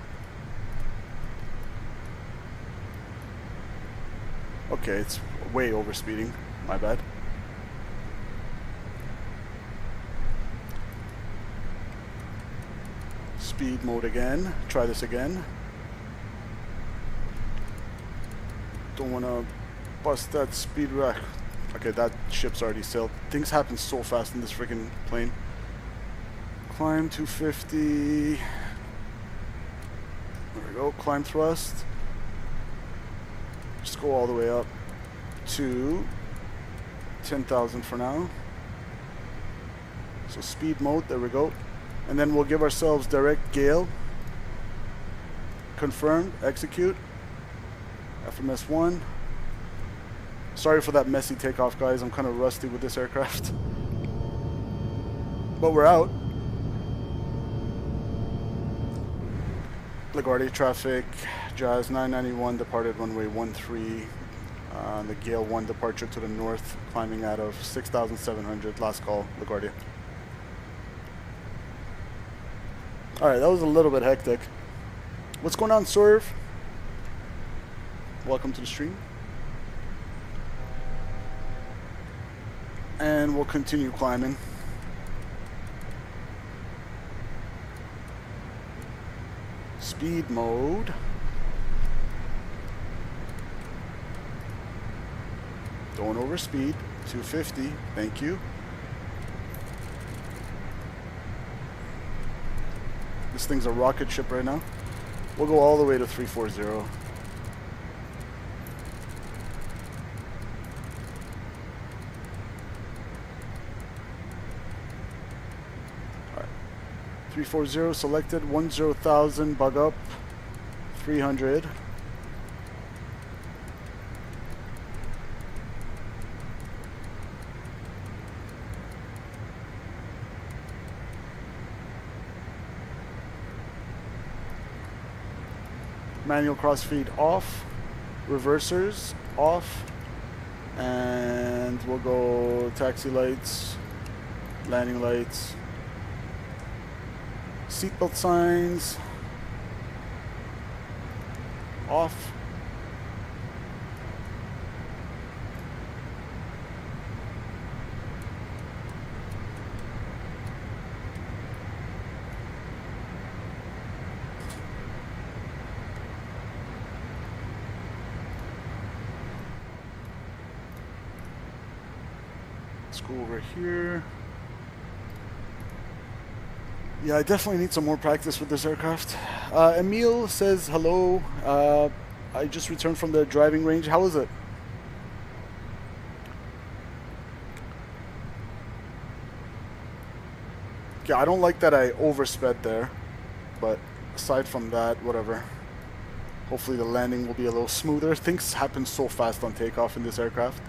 S2: Okay, it's way over speeding, my bad. Speed mode again. Try this again. Don't want to bust that speed rack. Okay, that ship's already sailed. Things happen so fast in this freaking plane. Climb 250. There we go. Climb thrust. Just go all the way up to 10,000 for now. So speed mode. There we go. And then we'll give ourselves direct gale. Confirmed. Execute. FMS1. Sorry for that messy takeoff, guys. I'm kind of rusty with this aircraft. But we're out. LaGuardia traffic. Jazz 991 departed runway 13. The Gale 1 departure to the north. Climbing out of 6,700. Last call, LaGuardia. Alright, that was a little bit hectic. What's going on, Swerve? Welcome to the stream. And we'll continue climbing. Speed mode. Don't overspeed. 250. Thank you. This thing's a rocket ship right now. We'll go all the way to 340. Alright. 340 selected. 10,000. Bug up. 300. Manual crossfeed off, reversers off, and we'll go taxi lights, landing lights, seatbelt signs off. Let's go over here. Yeah, I definitely need some more practice with this aircraft. Emil says hello. I just returned from the driving range. How was it? Yeah, I don't like that I oversped there, but aside from that, whatever. Hopefully the landing will be a little smoother. Things happen so fast on takeoff in this aircraft.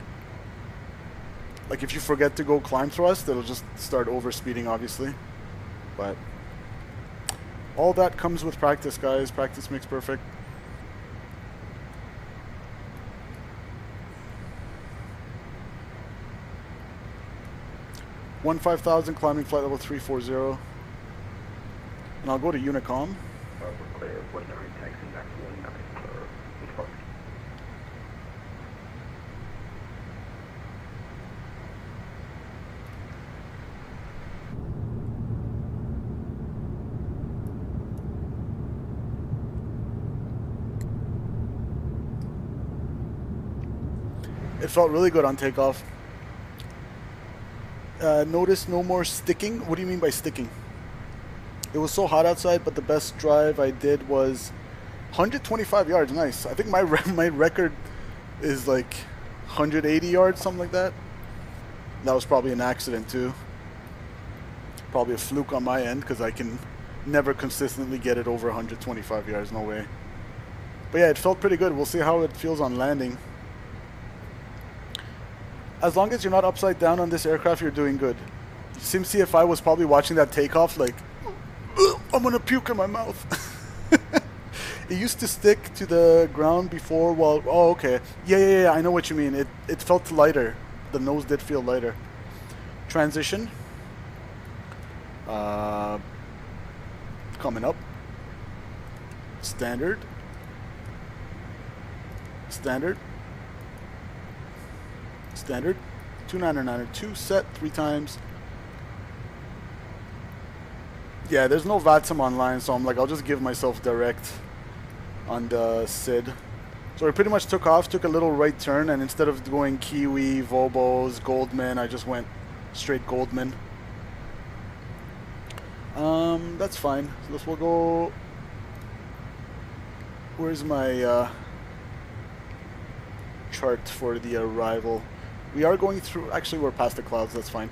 S2: Like if you forget to go climb thrust, it'll just start overspeeding, obviously. But all that comes with practice, guys. Practice makes perfect. One 5,000 climbing flight level 340, and I'll go to Unicom. It felt really good on takeoff. Notice no more sticking. What do you mean by sticking? It was so hot outside, but the best drive I did was 125 yards. Nice. I think my record is like 180 yards, something like that. That was probably an accident too. Probably a fluke on my end because I can never consistently get it over 125 yards. No way. But yeah, it felt pretty good. We'll see how it feels on landing. As long as you're not upside down on this aircraft, you're doing good. SimCFI was probably watching that takeoff like, I'm gonna puke in my mouth. It used to stick to the ground before while, oh, okay. Yeah, I know what you mean. It felt lighter. The nose did feel lighter. Transition. Coming up. Standard. Standard. Standard. 2992 set 3 times. Yeah, there's no VATSIM online, so I'm like, I'll just give myself direct on the SID. So I pretty much took off, took a little right turn, and instead of going Kiwi, Vobos, Goldman, I just went straight Goldman. That's fine. So we'll go. Where's my chart for the arrival? We are going through. Actually, we're past the clouds. That's fine.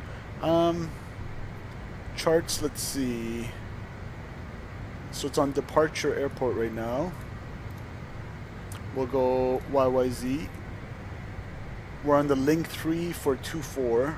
S2: Charts. Let's see. So it's on departure airport right now. We'll go YYZ. We're on the link 3 for 24.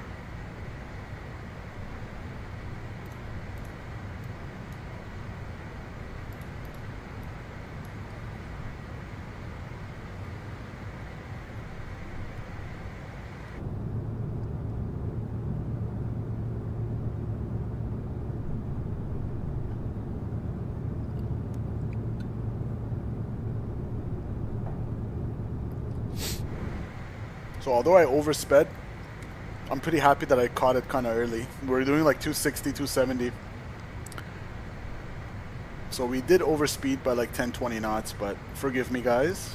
S2: So although I oversped, I'm pretty happy that I caught it kind of early. We're doing like 260, 270. So we did overspeed by like 10, 20 knots, but forgive me, guys.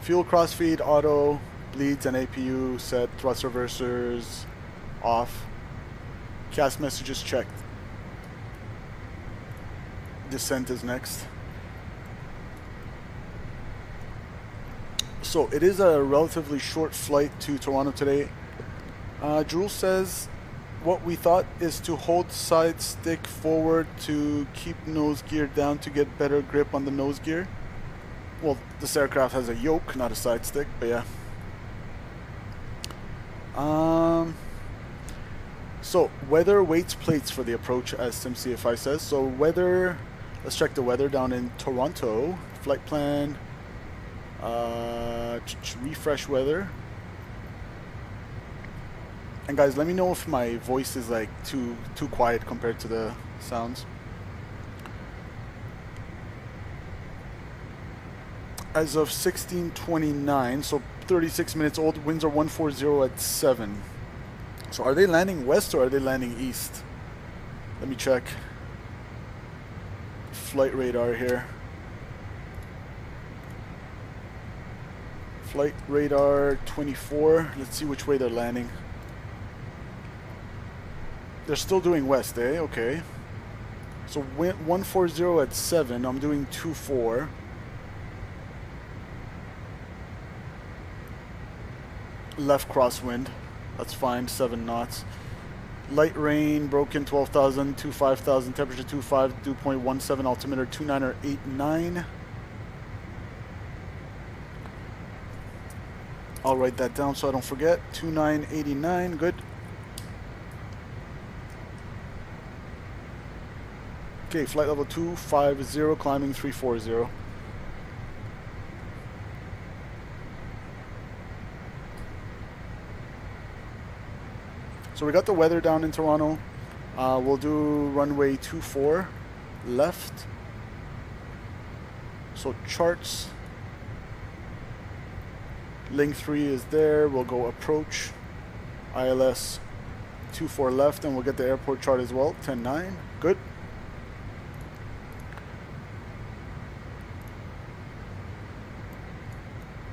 S2: Fuel crossfeed, auto, bleeds and APU set, thrust reversers off. Cast messages checked. Descent is next. So it is a relatively short flight to Toronto today. Jules says what we thought is to hold side stick forward to keep nose gear down to get better grip on the nose gear. Well, this aircraft has a yoke, not a side stick, but yeah. So weather waits plates for the approach, as SimCFI says. So weather, let's check the weather down in Toronto. Flight plan, refresh weather. And guys, let me know if my voice is like too quiet compared to the sounds. As of 16:29, so 36 minutes old, winds are 140 at 7. So are they landing west or are they landing east? Let me check. Flight radar here. Flight radar 24. Let's see which way they're landing. They're still doing west, eh? Okay. So 140 at 7. I'm doing 24. Left crosswind. That's fine. 7 knots. Light rain, broken 12,000, 25,000, temperature 25, dew point 17, altimeter 29 or 89. I'll write that down so I don't forget. 2989, good. Okay, flight level 250, climbing 340. So we got the weather down in Toronto. We'll do runway 24 left. So charts. Link 3 is there. We'll go approach. ILS 24 left, and we'll get the airport chart as well. 10-9. Good.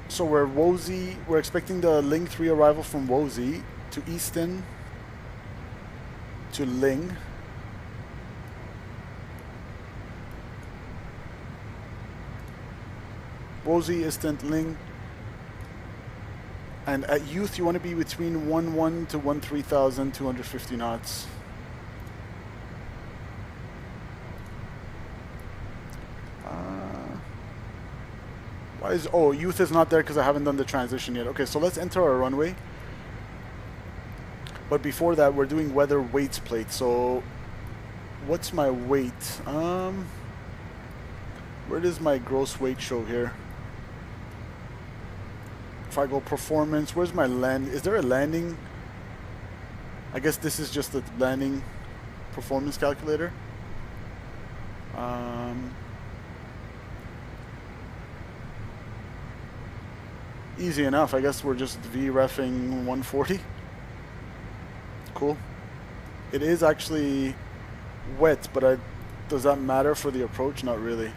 S2: So we're Wozy. We're expecting the Link 3 arrival from Wozy to Easton to Ling. Wozy, Easton, Ling. And at youth, you want to be between 11 to 13,000, 250 knots. Why is, oh, youth is not there because I haven't done the transition yet. Okay, so let's enter our runway. But before that, we're doing weather weights plate. So what's my weight? Where does my gross weight show here? If I go performance, where's my land? Is there a landing? I guess this is just the landing performance calculator. Easy enough. I guess we're just VREFing 140. Cool. It is actually wet, but does that matter for the approach? Not really.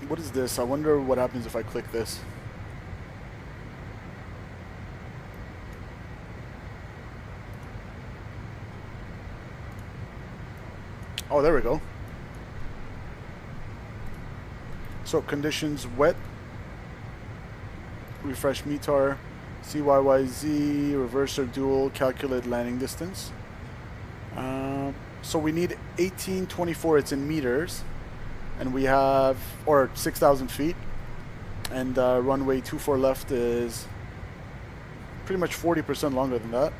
S2: What is this? I wonder what happens if I click this. Oh, there we go. So conditions wet. Refresh METAR, CYYZ, reverser dual, calculate landing distance. So we need 1824, it's in meters. And we have, or 6,000 feet. And runway 24 left is pretty much 40% longer than that.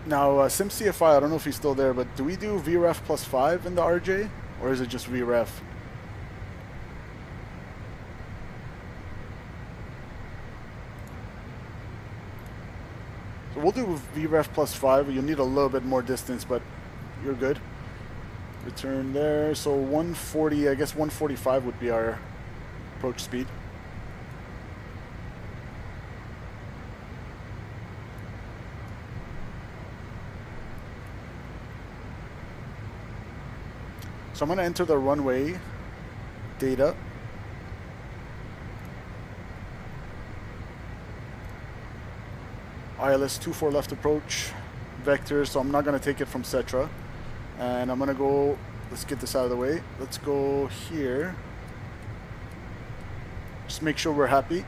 S2: Now, SimCFI, I don't know if he's still there, but do we do VREF +5 in the RJ? Or is it just VREF? So we'll do VREF +5. You'll need a little bit more distance, but you're good. Return there. So 140, I guess 145 would be our approach speed. So I'm going to enter the runway data. ILS 24 left approach vector, so I'm not going to take it from Cetra. And I'm going to go, let's get this out of the way. Let's go here. Just make sure we're happy.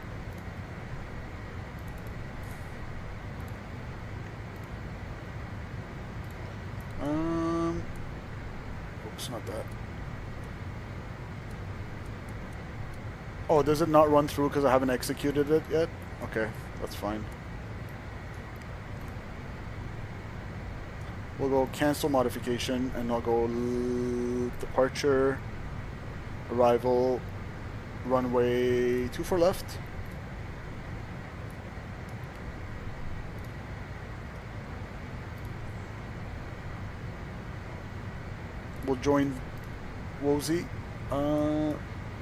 S2: Oops, not that. Oh, does it not run through because I haven't executed it yet? Okay, that's fine. We'll go cancel modification and I'll go departure, arrival, runway 24 left. We'll join WOZI.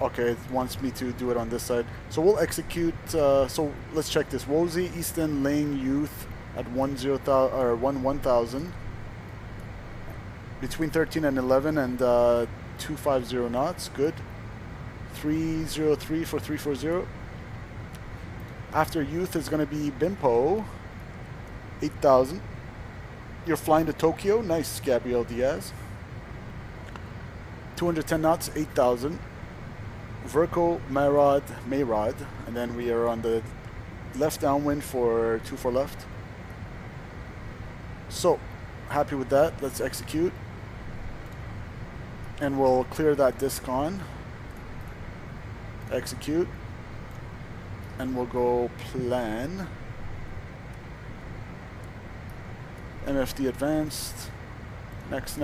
S2: Okay, it wants me to do it on this side. So we'll execute, so let's check this. WOZI Easton Lane Youth at 1000. Between 13 and 11 and 250 knots. Good. 303 for 340. After youth is going to be BIMPO 8000. You're flying to Tokyo. Nice, Gabriel Diaz. 210 knots, 8000. Verco Mayrod. And then we are on the left downwind for 24 left. So, happy with that. Let's execute. And we'll clear that disc on. Execute. And we'll go plan. MFD advanced. Next.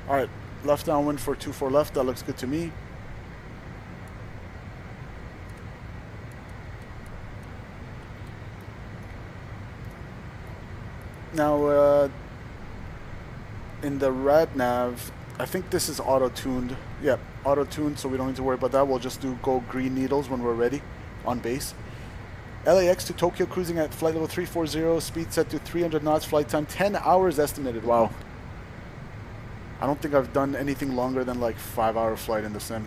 S2: Alright, left downwind for 24 left. That looks good to me. Now, in the rad nav, I think this is auto-tuned. Yeah, auto-tuned, so we don't need to worry about that. We'll just go green needles when we're ready on base. LAX to Tokyo, cruising at flight level 340, speed set to 300 knots, flight time 10 hours estimated. Wow. I don't think I've done anything longer than like 5-hour flight in the sim.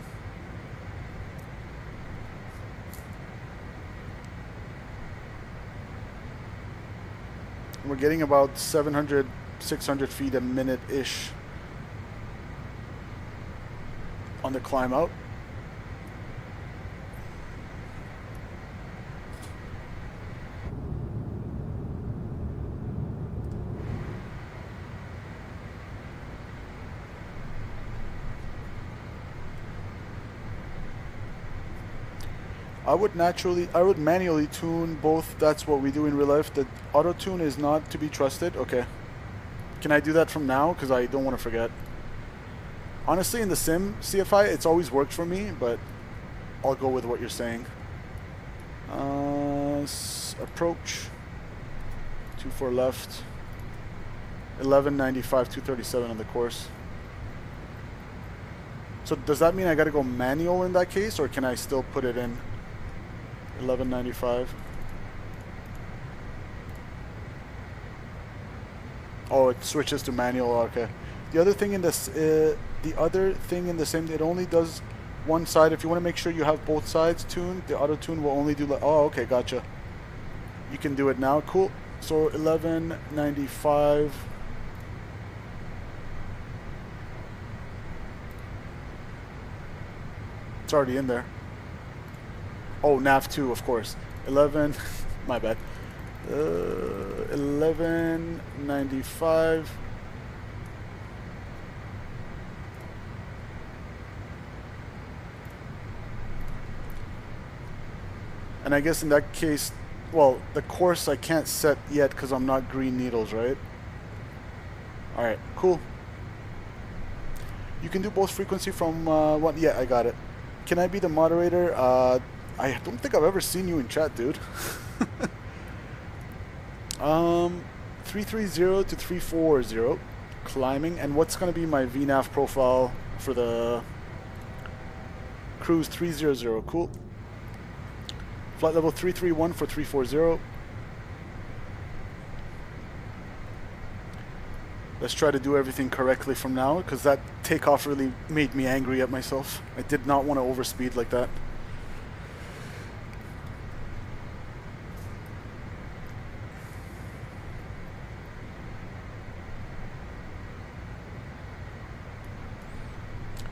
S2: We're getting about 700, 600 feet a minute-ish on the climb out. I would manually tune both. That's what we do in real life. The auto tune is not to be trusted. Okay. Can I do that from now? Because I don't want to forget. Honestly, in the sim CFI, it's always worked for me, but I'll go with what you're saying. Approach. 24 left. 1195, 237 on the course. So does that mean I got to go manual in that case, or can I still put it in? 1195. Oh, it switches to manual. Okay. The other thing in this, the sim, it only does one side. If you want to make sure you have both sides tuned, the auto tune will only do. Oh, okay, gotcha. You can do it now. Cool. So 1195. It's already in there. Oh, nav 2, of course. 11, my bad. 1195. And I guess in that case, well, the course I can't set yet because I'm not green needles, right? Alright, cool. You can do both frequency from one. Yeah, I got it. can I be the moderator? I don't think I've ever seen you in chat, dude. 330 to 340 climbing, and what's going to be my VNAV profile for the cruise? 300. Cool. Flight level 331 for 340. Let's try to do everything correctly from now, because that takeoff really made me angry at myself. I did not want to overspeed like that.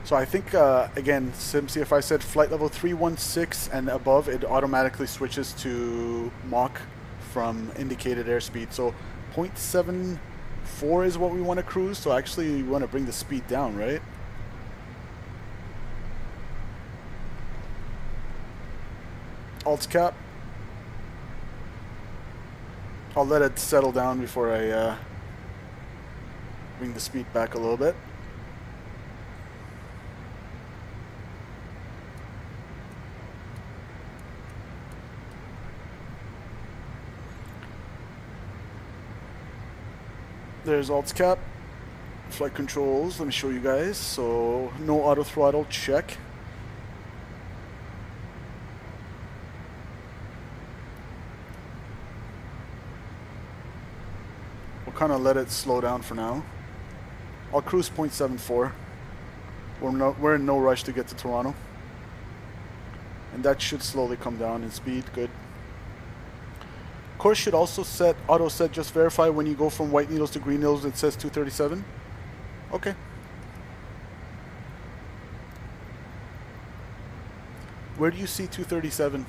S2: So I think, again, SimC, if I said flight level 316 and above, it automatically switches to Mach from indicated airspeed. So 0.74 is what we want to cruise. So actually we want to bring the speed down, right? Alt cap. I'll let it settle down before I bring the speed back a little bit. There's alt cap, flight controls. Let me show you guys. So no auto throttle, check. We'll kind of let it slow down for now. I'll cruise 0.74. We're in no rush to get to Toronto, and that should slowly come down in speed. Good. Course should also set auto set. Just verify when you go from white needles to green needles. It says 237. Okay. Where do you see 237?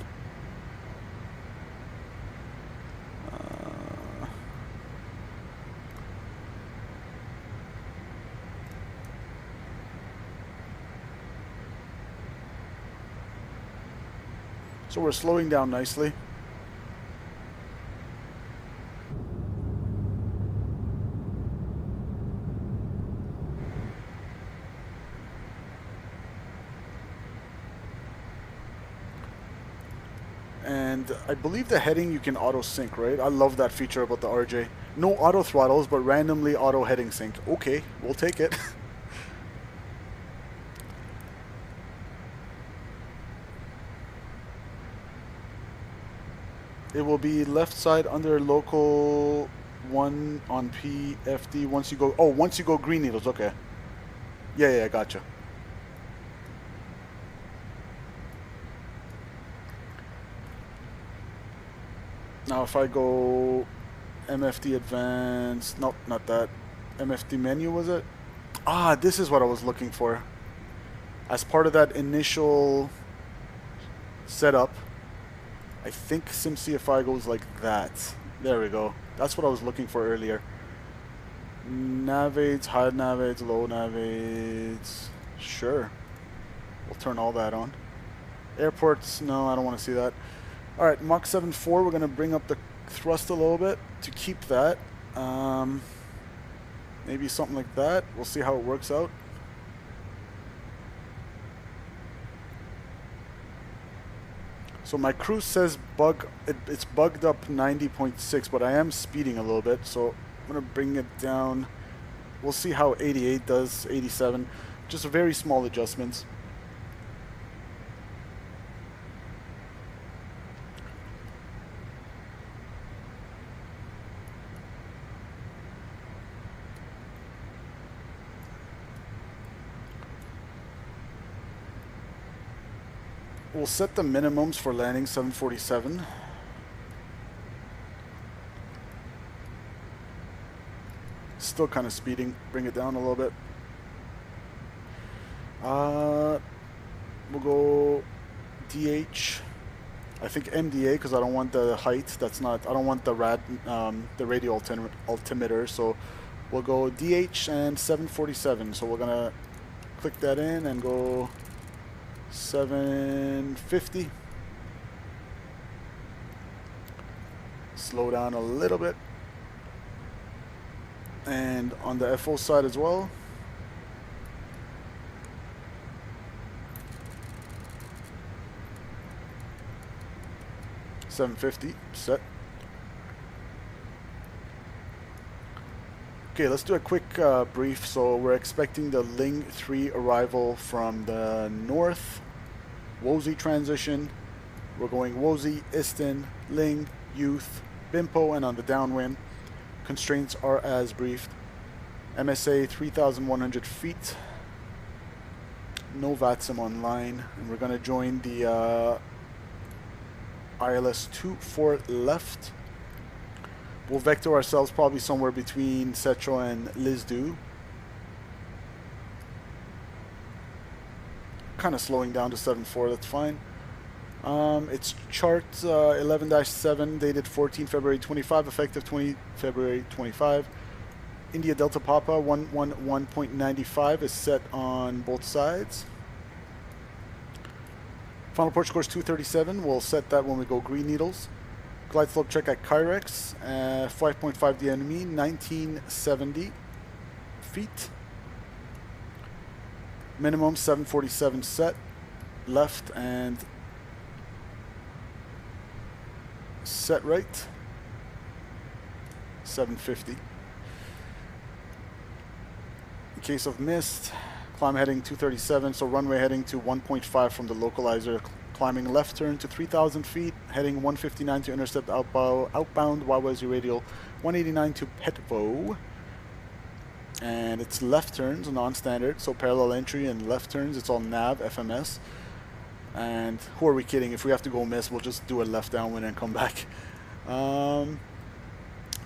S2: So we're slowing down nicely. And I believe the heading you can auto sync, right? I love that feature about the RJ. No auto throttles, but randomly auto heading sync. Okay, we'll take it. It will be left side under local 1 on PFD once you go. Oh, once you go green needles. Okay. Yeah, gotcha. Now if I go MFD advanced, nope, not that. MFD menu, was it? Ah, this is what I was looking for. As part of that initial setup, I think SimCFI goes like that. There we go. That's what I was looking for earlier. Navaids, high navaids, low navaids. Sure. We'll turn all that on. Airports, no, I don't want to see that. Alright, Mach 7.4, we're going to bring up the thrust a little bit to keep that. Maybe something like that. We'll see how it works out. So my cruise says it's bugged up 90.6, but I am speeding a little bit, so I'm going to bring it down. We'll see how 88 does, 87. Just very small adjustments. We'll set the minimums for landing 747. Still kind of speeding. Bring it down a little bit. We'll go DH. I think MDA because I don't want the height. That's not. I don't want the radio altimeter. So we'll go DH and 747. So we're gonna click that in and go 750. Slow down a little bit. And on the FO side as well. 750, set. Okay, let's do a quick brief. So we're expecting the Ling 3 arrival from the north. Wozy transition. We're going Wozy, Iston, Ling, Youth, Bimpo, and on the downwind. Constraints are as briefed. MSA 3,100 feet. No VATSIM online. And we're going to join the ILS 24 left. We'll vector ourselves probably somewhere between Setro and Lisdu. Kind of slowing down to 7.4, that's fine. It's chart 11-7, dated 14 February 25, effective 20 February 25. India Delta Papa 111.95 is set on both sides. Final approach course 237, we'll set that when we go green needles. Glide slope check at Kyrex, 5.5 DNME, 1970 feet. Minimum 747 set, left and set right, 750. In case of mist, climb heading 237, so runway heading to 1.5 from the localizer. Climbing left turn to 3,000 feet, heading 159 to intercept outbound YYZ radial 189 to Petvo. And it's left turns, non-standard, so parallel entry and left turns, it's all nav, FMS. And who are we kidding? If we have to go miss, we'll just do a left downwind and come back.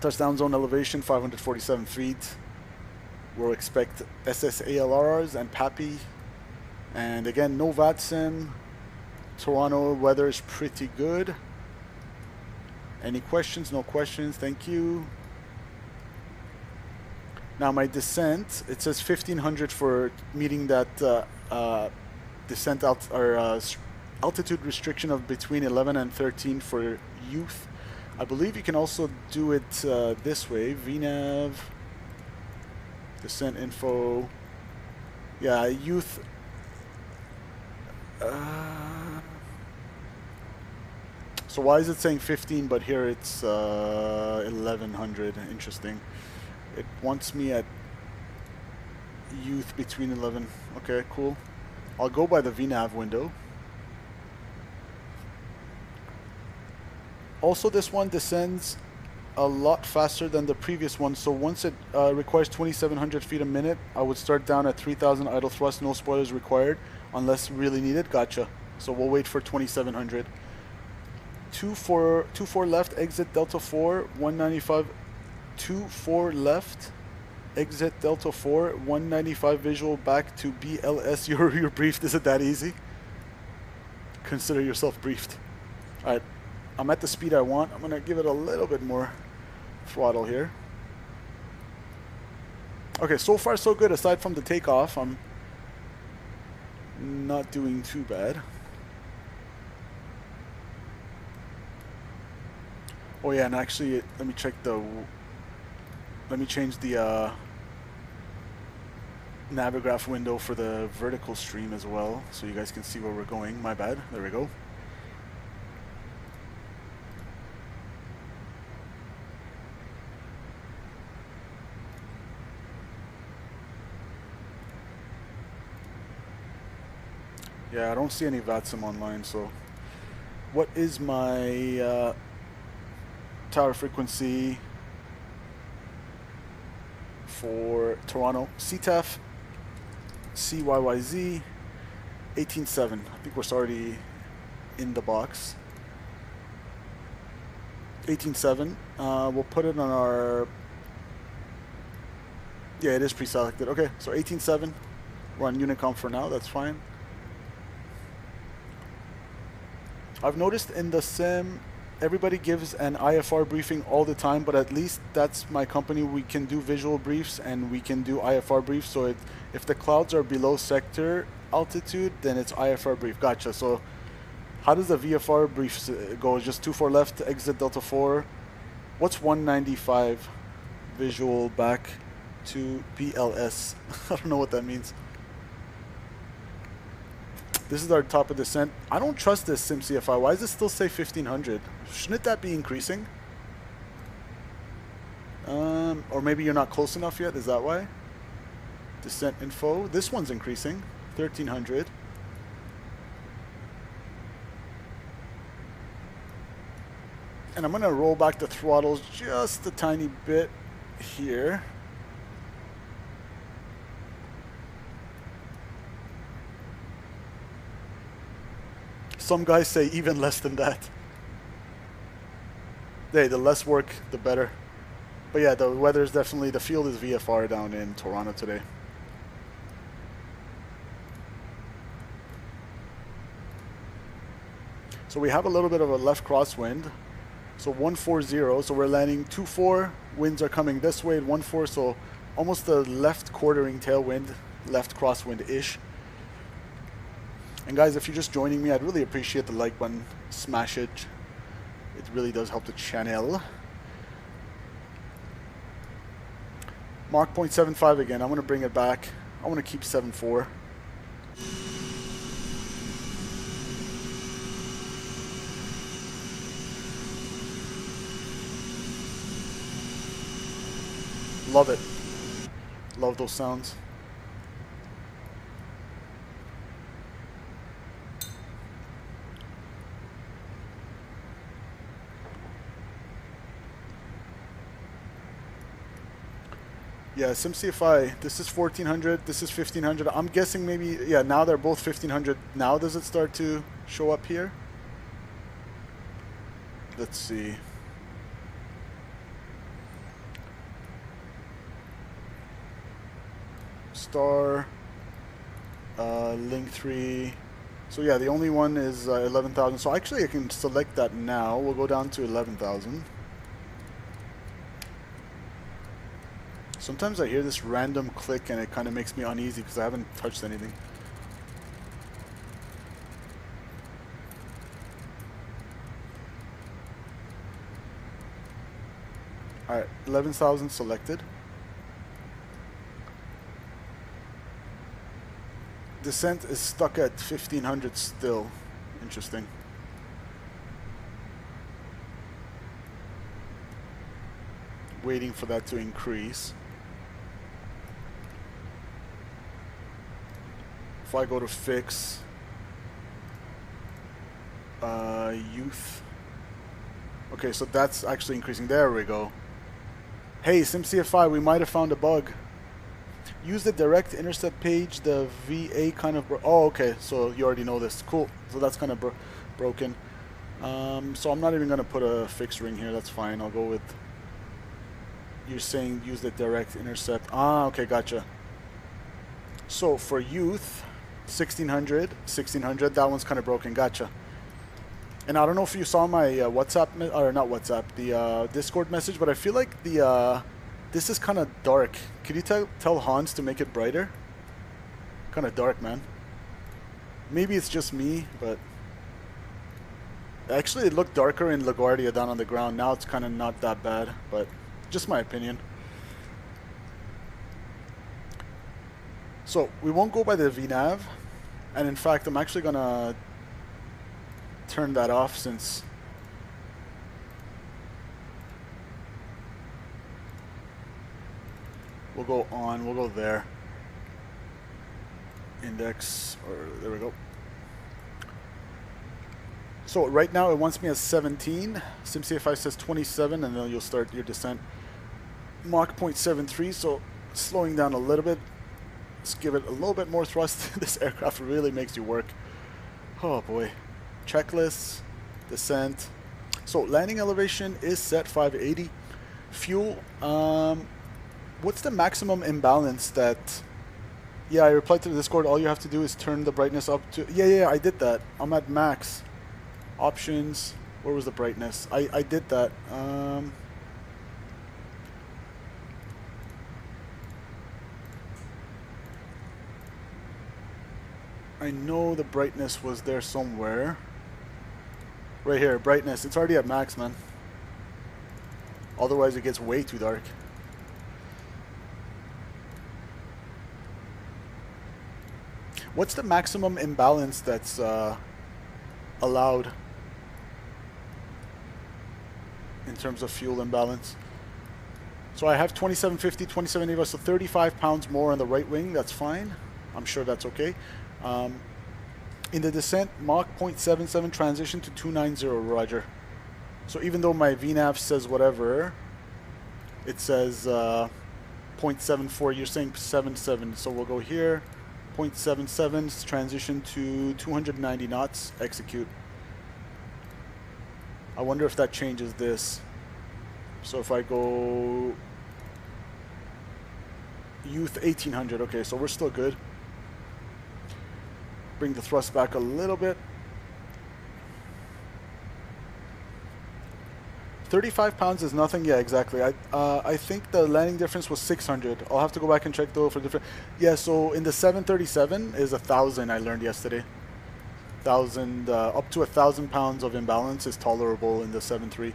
S2: Touchdown zone elevation 547 feet. We'll expect SSALRs and PAPI. And again, no VATSIM. Toronto weather is pretty good. Any questions? No questions. Thank you. Now my descent, it says 1500 for meeting that descent altitude restriction of between 11 and 13 for youth. I believe you can also do it this way. VNAV, descent info. Yeah, youth. So why is it saying 15 but here it's 1100? Interesting. It wants me at youth between 11. Okay, cool. I'll go by the VNAV window. Also, this one descends a lot faster than the previous one. So once it requires 2,700 feet a minute, I would start down at 3,000 idle thrust, no spoilers required, unless really needed. Gotcha. So we'll wait for 2,700. 24 left, exit Delta 4, 195. 24 left, exit Delta 4, 195 visual back to BLS. You're briefed. Is it that easy? Consider yourself briefed. Alright, I'm at the speed I want. I'm gonna give it a little bit more throttle here. Okay, so far so good. Aside from the takeoff, I'm not doing too bad. Oh yeah, and actually, let me check the... Let me change the Navigraph window for the vertical stream as well, so you guys can see where we're going. My bad. There we go. Yeah, I don't see any VATSIM online, so... What is my tower frequency for Toronto? CTAF CYYZ 18.7. I think we're already in the box. 18.7. We'll put it on our... Yeah, it is pre-selected. Okay, so 18.7. We're on Unicom for now. That's fine. I've noticed in the sim, everybody gives an IFR briefing all the time, but at least that's my company. We can do visual briefs and we can do IFR briefs. So if the clouds are below sector altitude, then it's IFR brief. Gotcha. So how does the VFR briefs go? Just 24 left, exit Delta 4. What's 195 visual back to BLS? I don't know what that means. This is our top of descent. I don't trust this SimCFI. Why does it still say 1500? Shouldn't that be increasing? Or maybe you're not close enough yet. Is that why? Descent info. This one's increasing. 1300. And I'm going to roll back the throttles just a tiny bit here. Some guys say even less than that. Hey, the less work, the better. But yeah, the weather is definitely, the field is VFR down in Toronto today. So we have a little bit of a left crosswind. So 140, so we're landing 24, winds are coming this way at 14, so almost the left quartering tailwind, left crosswind-ish. And guys, if you're just joining me, I'd really appreciate the like button, smash it. It really does help the channel. Mach 0.75 again, I'm going to bring it back. I want to keep 7.4. Love it. Love those sounds. Yeah, SimCFI, this is 1400, this is 1500. I'm guessing maybe, yeah, now they're both 1500. Now does it start to show up here? Let's see. Star, link 3. So yeah, the only one is 11,000. So actually I can select that now. We'll go down to 11,000. Sometimes I hear this random click and it kind of makes me uneasy because I haven't touched anything. Alright, 11,000 selected. Descent is stuck at 1500 still. Interesting. Waiting for that to increase. If I go to fix youth. Okay, so that's actually increasing. There we go. Hey, SimCFI, we might have found a bug. Use the direct intercept page, the VA kind of... oh, okay, so you already know this. Cool. So that's kind of broken. So I'm not even going to put a fixed ring here. That's fine. I'll go with... You're saying use the direct intercept. Ah, okay, gotcha. So for youth, 1600, that one's kind of broken. Gotcha. And I don't know if you saw my WhatsApp, or not WhatsApp, the Discord message, but I feel like the this is kind of dark. Could you tell Hans to make it brighter? Kind of dark, man. Maybe it's just me, but actually it looked darker in LaGuardia down on the ground. Now it's kind of not that bad, but just my opinion. So we won't go by the VNAV, and in fact I'm actually gonna turn that off since we'll go on, we'll go there. Index, or there we go. So right now it wants me at 17. SimCFI says 27, and then you'll start your descent. Mach 0.73, so slowing down a little bit. Let's give it a little bit more thrust. This aircraft really makes you work. Oh boy. Checklists, descent. So landing elevation is set 580. Fuel, what's the maximum imbalance that... Yeah, I replied to the Discord. All you have to do is turn the brightness up to... Yeah, I did that. I'm at max. Options. Where was the brightness? I did that. I know the brightness was there somewhere. Right here, brightness. It's already at max, man. Otherwise, it gets way too dark. What's the maximum imbalance that's allowed in terms of fuel imbalance? So I have 2750, 2780, so 35 pounds more on the right wing. That's fine. I'm sure that's okay. In the descent, Mach 0.77 transition to 290, roger. So even though my VNAV says whatever, it says 0.74, you're saying 77. So we'll go here, 0.77, transition to 290 knots, execute. I wonder if that changes this. So if I go youth 1800, okay, so we're still good. Bring the thrust back a little bit. 35 pounds is nothing. Yeah, exactly. I think the landing difference was 600. I'll have to go back and check though for different. Yeah, so in the 737 is 1,000. I learned yesterday. 1,000 up to 1,000 pounds of imbalance is tolerable in the 7.3.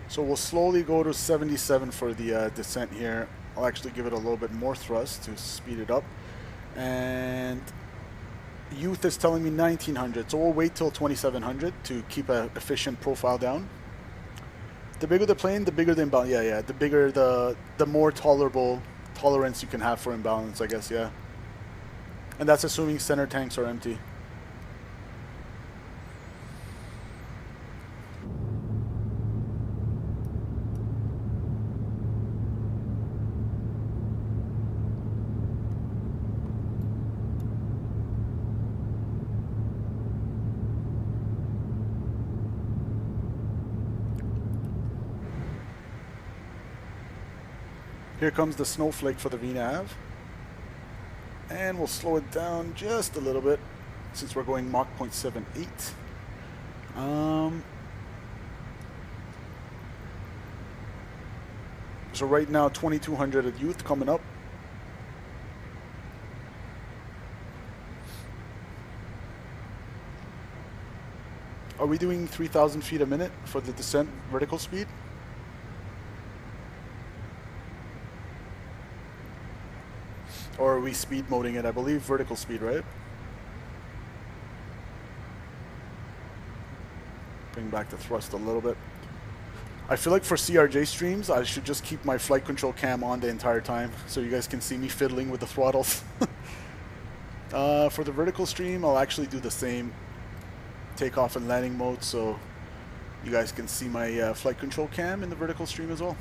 S2: So we'll slowly go to 77 for the descent here. I'll actually give it a little bit more thrust to speed it up. And youth is telling me 1900, so we'll wait till 2700 to keep an efficient profile down. The bigger the plane, the bigger the imbalance. Yeah, the bigger the more tolerance you can have for imbalance, I guess, yeah. And that's assuming center tanks are empty. Here comes the snowflake for the VNAV. And we'll slow it down just a little bit since we're going Mach 0.78. So right now 2200 at youth coming up. Are we doing 3,000 feet a minute for the descent vertical speed? Or are we speed moding it? I believe vertical speed, right? Bring back the thrust a little bit. I feel like for CRJ streams, I should just keep my flight control cam on the entire time so you guys can see me fiddling with the throttles. For the vertical stream, I'll actually do the same takeoff and landing mode so you guys can see my flight control cam in the vertical stream as well.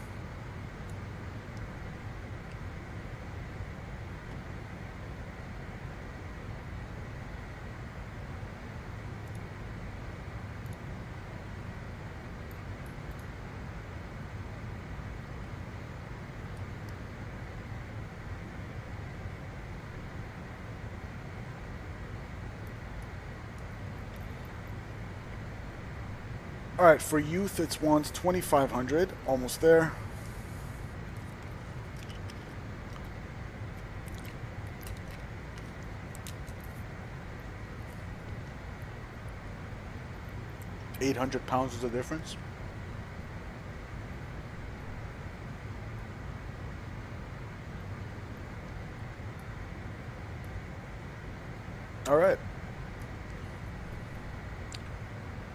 S2: Alright, for youth it's wants 2,500, almost there. £800 is the difference. Alright.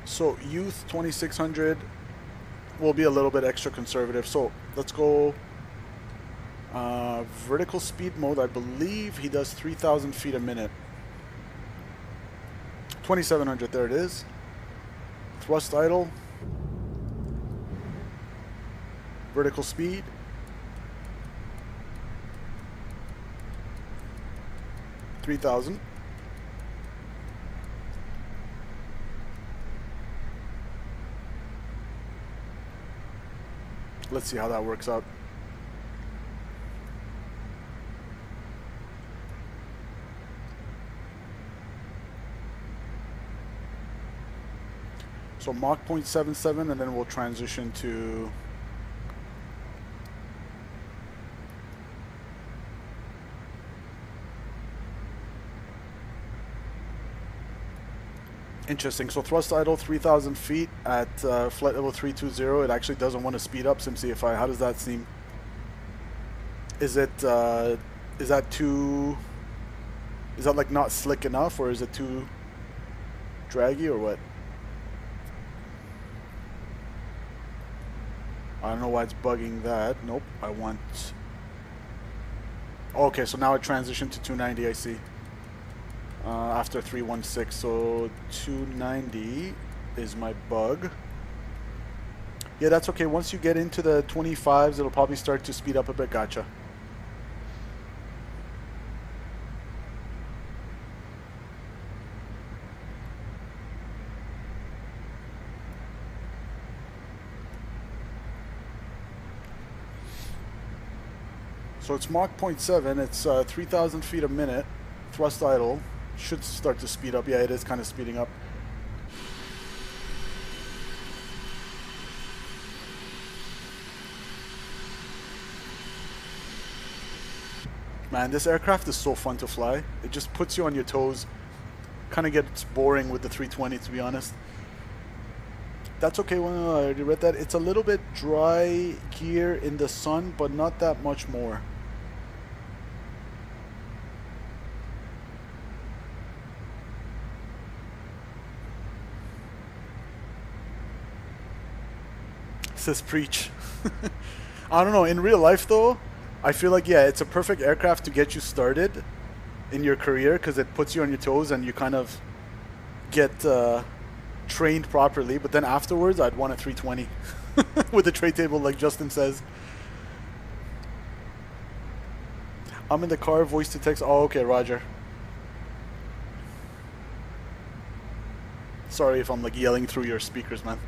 S2: So youth 2,600 will be a little bit extra conservative. So let's go vertical speed mode. I believe he does 3,000 feet a minute. 2,700, there it is. Thrust idle. Vertical speed. $3,000. Let's see how that works out. So Mach 0.77 and then we'll transition to Interesting. So thrust idle 3,000 feet at flight level 320. It actually doesn't want to speed up SimCFI. How does that seem? Is it is that too? Is that like not slick enough, or is it too draggy, or what? I don't know why it's bugging that. Nope. I want. Okay, so now it transitioned to 290. I see. After 316, so 290 is my bug. Yeah, that's okay. Once you get into the 25s, it'll probably start to speed up a bit. Gotcha. So it's Mach 0.7. It's 3,000 feet a minute. Thrust idle. Should start to speed up. Yeah, it is kind of speeding up. Man, this aircraft is so fun to fly. It just puts you on your toes. Kind of gets boring with the 320, to be honest. That's okay. Well, I already read that. It's a little bit dry here in the sun, but not that much more. Says preach. I don't know. In real life, though, I feel like, yeah, it's a perfect aircraft to get you started in your career because it puts you on your toes and you kind of get trained properly. But then afterwards, I'd want a 320 with a tray table, like Justin says. I'm in the car, voice to text. Oh, okay, Roger. Sorry if I'm like yelling through your speakers, man.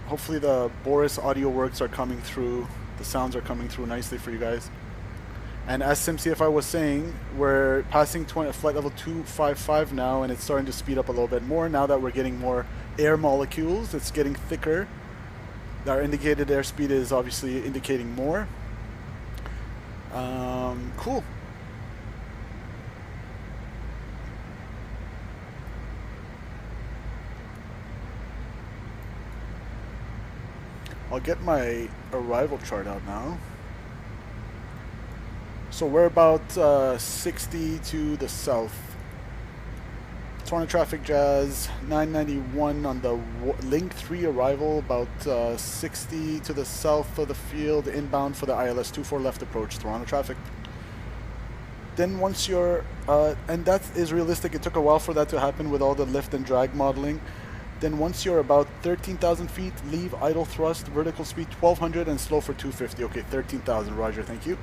S2: Hopefully the Boris audio works are coming through. The sounds are coming through nicely for you guys. And as SimCFI was saying, we're passing flight level 255 now, and it's starting to speed up a little bit more. Now that we're getting more air molecules, it's getting thicker. Our indicated airspeed is obviously indicating more. Cool. I'll get my arrival chart out now. So we're about 60 to the south. Toronto traffic jazz, 991 on the link 3 arrival, about 60 to the south of the field, inbound for the ILS 24 left approach, Toronto traffic. Then once you're, and that is realistic, it took a while for that to happen with all the lift and drag modeling. Then once you're about 13,000 feet, leave idle thrust, vertical speed 1200 and slow for 250. Okay, 13,000, Roger, thank you.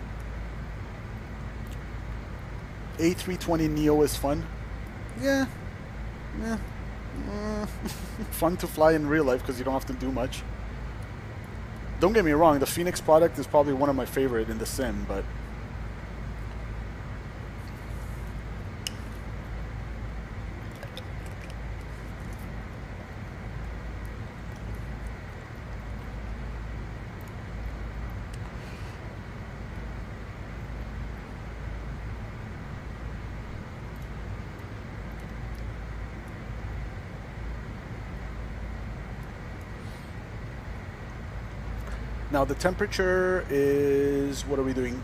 S2: A320 Neo is fun. Yeah. Fun to fly in real life because you don't have to do much. Don't get me wrong, the Phoenix product is probably one of my favorite in the sim, but now the temperature is, what are we doing?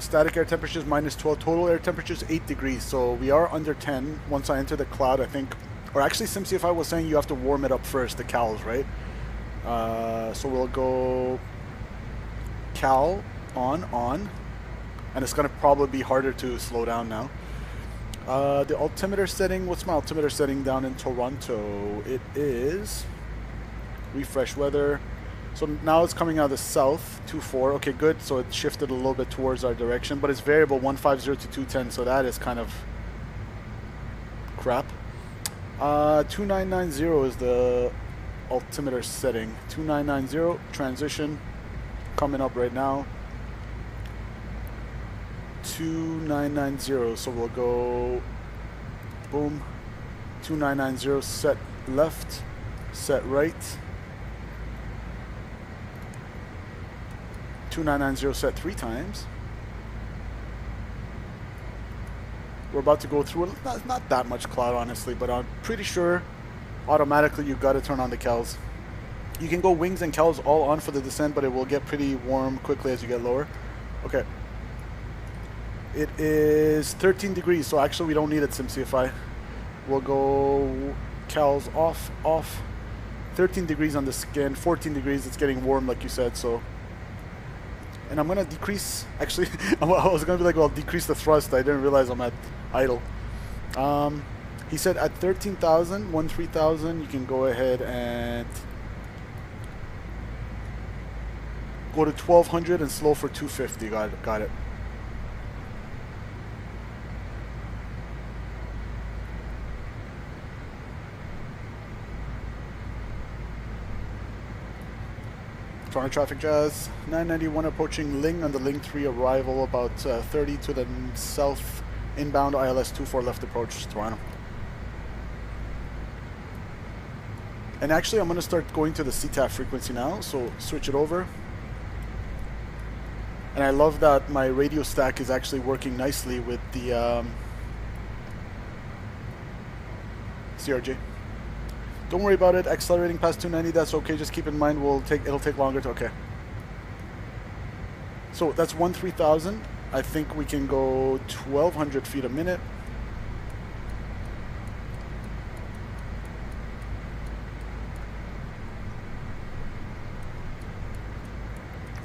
S2: Static air temperature is minus 12, total air temperature is 8 degrees, so we are under 10. Once I enter the cloud, I think, or actually SimCFI was saying you have to warm it up first, the cals, right? So we'll go cal on, and it's gonna probably be harder to slow down now. The altimeter setting, what's my altimeter setting down in Toronto? It is refresh weather. So now it's coming out of the south, 24. Okay, good. So it shifted a little bit towards our direction, but it's variable 150 to 210. So that is kind of crap. 2990 is the altimeter setting. 2990 transition coming up right now. 2990. So we'll go boom. 2990 set left, set right. 2990 set 3 times. We're about to go through not that much cloud, honestly, but I'm pretty sure automatically you got to turn on the cows. You can go wings and cows all on for the descent, but it will get pretty warm quickly as you get lower. Okay. It is 13 degrees, so actually we don't need it, SimCFI. We'll go cows off, off. 13 degrees on the skin, 14 degrees. It's getting warm, like you said, so. And I'm going to decrease, actually, I was going to be like, well, decrease the thrust. I didn't realize I'm at idle. He said at 13,000, 13,000, you can go ahead and go to 1200 and slow for 250. Got it. Toronto traffic jazz 991 approaching Ling on the Ling 3 arrival about 30 to the south inbound ILS 24 left approach Toronto. And actually I'm going to start going to the CTAF frequency now, so switch it over. And I love that my radio stack is actually working nicely with the CRJ. Don't worry about it, accelerating past 290, that's okay, just keep in mind it'll take longer to, okay. So that's 13,000. I think we can go 1,200 feet a minute.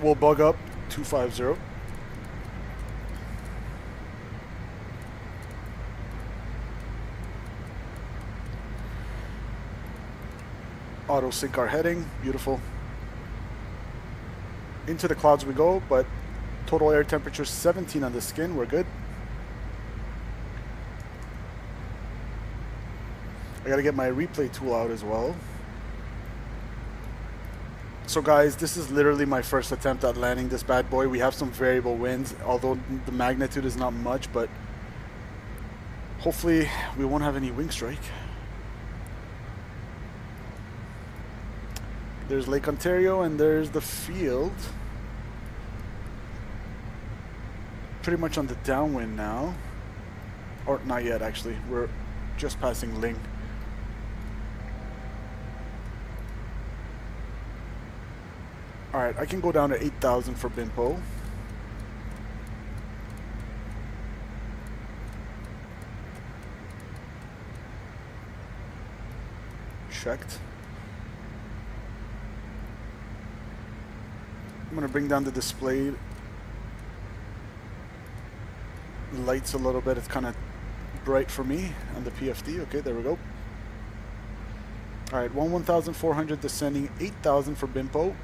S2: We'll bug up 250. Auto sync our heading, beautiful. Into the clouds we go, but total air temperature 17 on the skin, we're good. I gotta get my replay tool out as well. So guys, this is literally my first attempt at landing this bad boy. We have some variable winds, although the magnitude is not much, but hopefully we won't have any wing strike. There's Lake Ontario and there's the field. Pretty much on the downwind now. Or not yet actually, we're just passing Ling. Alright, I can go down to 8,000 for Binpo. Checked. I'm going to bring down the display lights a little bit. It's kind of bright for me on the PFD. Okay, there we go. Alright, 1,400 descending, 8,000 for Binpo,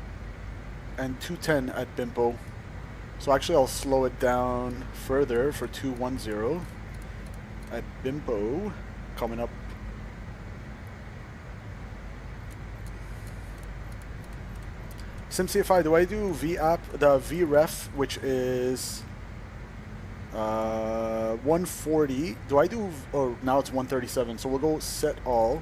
S2: and 210 at Binpo. So actually I'll slow it down further for 210 at Binpo, coming up. SimCFI, do I do the VREF, which is 140? Do I do, or now it's 137, so we'll go set all.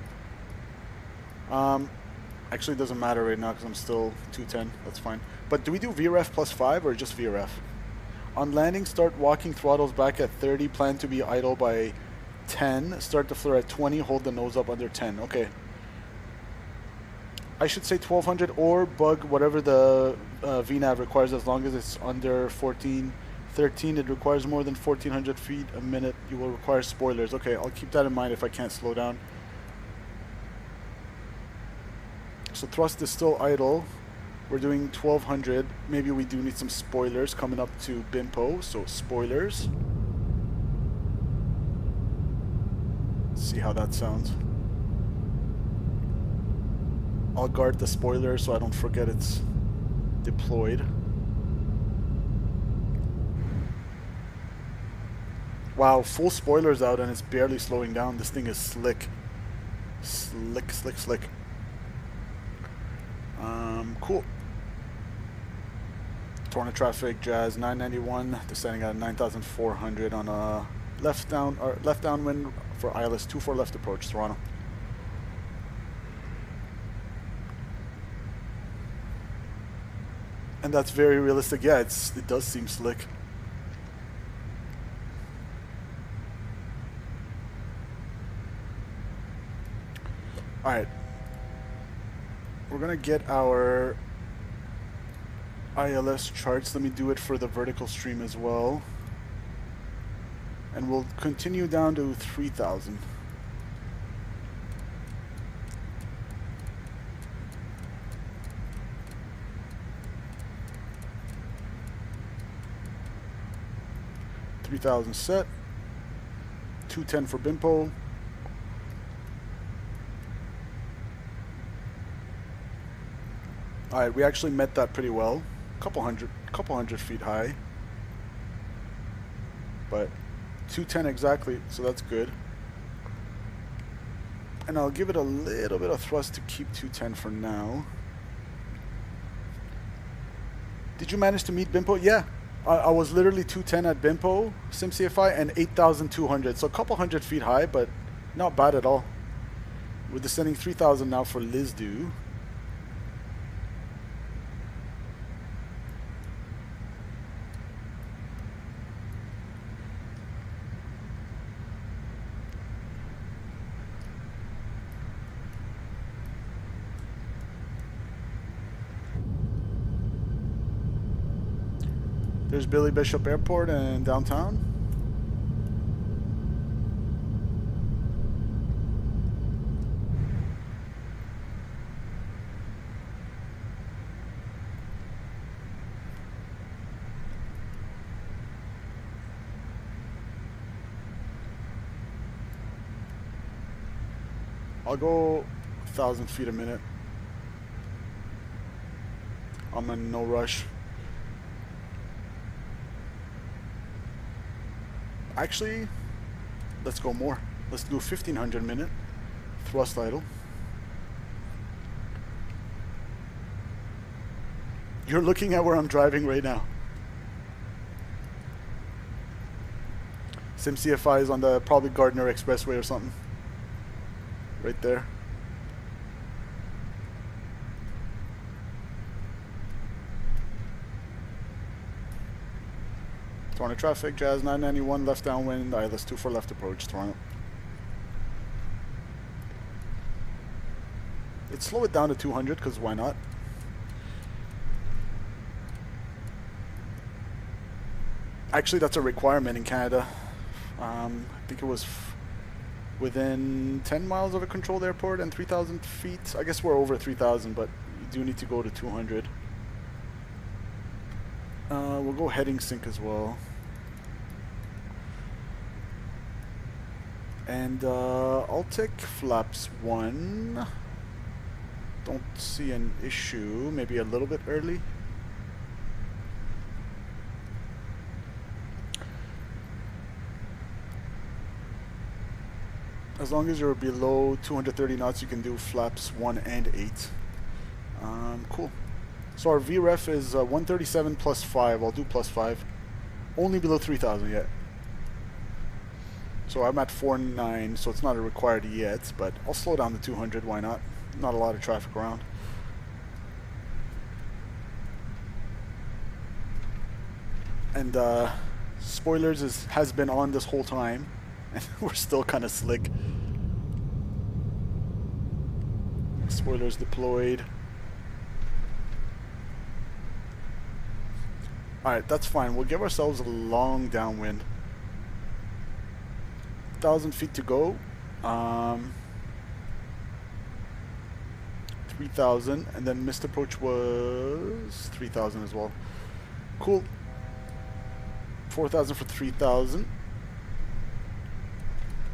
S2: Actually it doesn't matter right now because I'm still 210, that's fine. But do we do VREF plus 5 or just VREF? On landing, start walking throttles back at 30, plan to be idle by 10, start the flare at 20, hold the nose up under 10, okay. I should say 1,200 or bug whatever the VNAV requires, as long as it's under 1413. It requires more than 1,400 feet a minute. You will require spoilers. Okay, I'll keep that in mind if I can't slow down. So thrust is still idle. We're doing 1,200. Maybe we do need some spoilers coming up to Binpo. So spoilers. Let's see how that sounds. I'll guard the spoiler so I don't forget it's deployed. Wow, full spoilers out and it's barely slowing down. This thing is slick. Slick, slick, slick. Cool. Toronto traffic, Jazz 991, descending at 9,400 on a left downwind for ILS 24 left approach, Toronto. And that's very realistic. Yeah, it does seem slick. Alright. We're gonna get our ILS charts. Let me do it for the vertical stream as well. And we'll continue down to 3,000. $3,000 set. 210 for BIMPO. Alright, we actually met that pretty well. Couple hundred feet high. But 210 exactly, so that's good. And I'll give it a little bit of thrust to keep 210 for now. Did you manage to meet BIMPO? Yeah. I was literally 210 at BIMPO, SimCFI, and 8,200. So a couple hundred feet high, but not bad at all. We're descending 3,000 now for Lizdu. There's Billy Bishop Airport and downtown. I'll go 1,000 feet a minute. I'm in no rush. Actually, let's go more. Let's do 1,500 minute thrust idle. You're looking at where I'm driving right now. SimCFI is on the probably Gardner Expressway or something. Right there. Toronto traffic, Jazz 991, left downwind, ILS 24 left approach, Toronto. Let's slow it down to 200, because why not? Actually, that's a requirement in Canada. I think it was within 10 miles of a controlled airport and 3,000 feet. I guess we're over 3,000, but you do need to go to 200. We'll go heading sync as well. And I'll take flaps 1. Don't see an issue. Maybe a little bit early. As long as you're below 230 knots, you can do flaps 1 and 8. Cool. So our VREF is 137 plus 5. I'll do plus 5. Only below 3,000 yet. So I'm at 4.9, so it's not a required yet, but I'll slow down to 200. Why not? Not a lot of traffic around. And spoilers has been on this whole time, and we're still kind of slick. Spoilers deployed. Alright, that's fine. We'll give ourselves a long downwind. 1,000 feet to go. 3,000, and then missed approach was 3,000 as well. Cool. 4,000 for 3,000.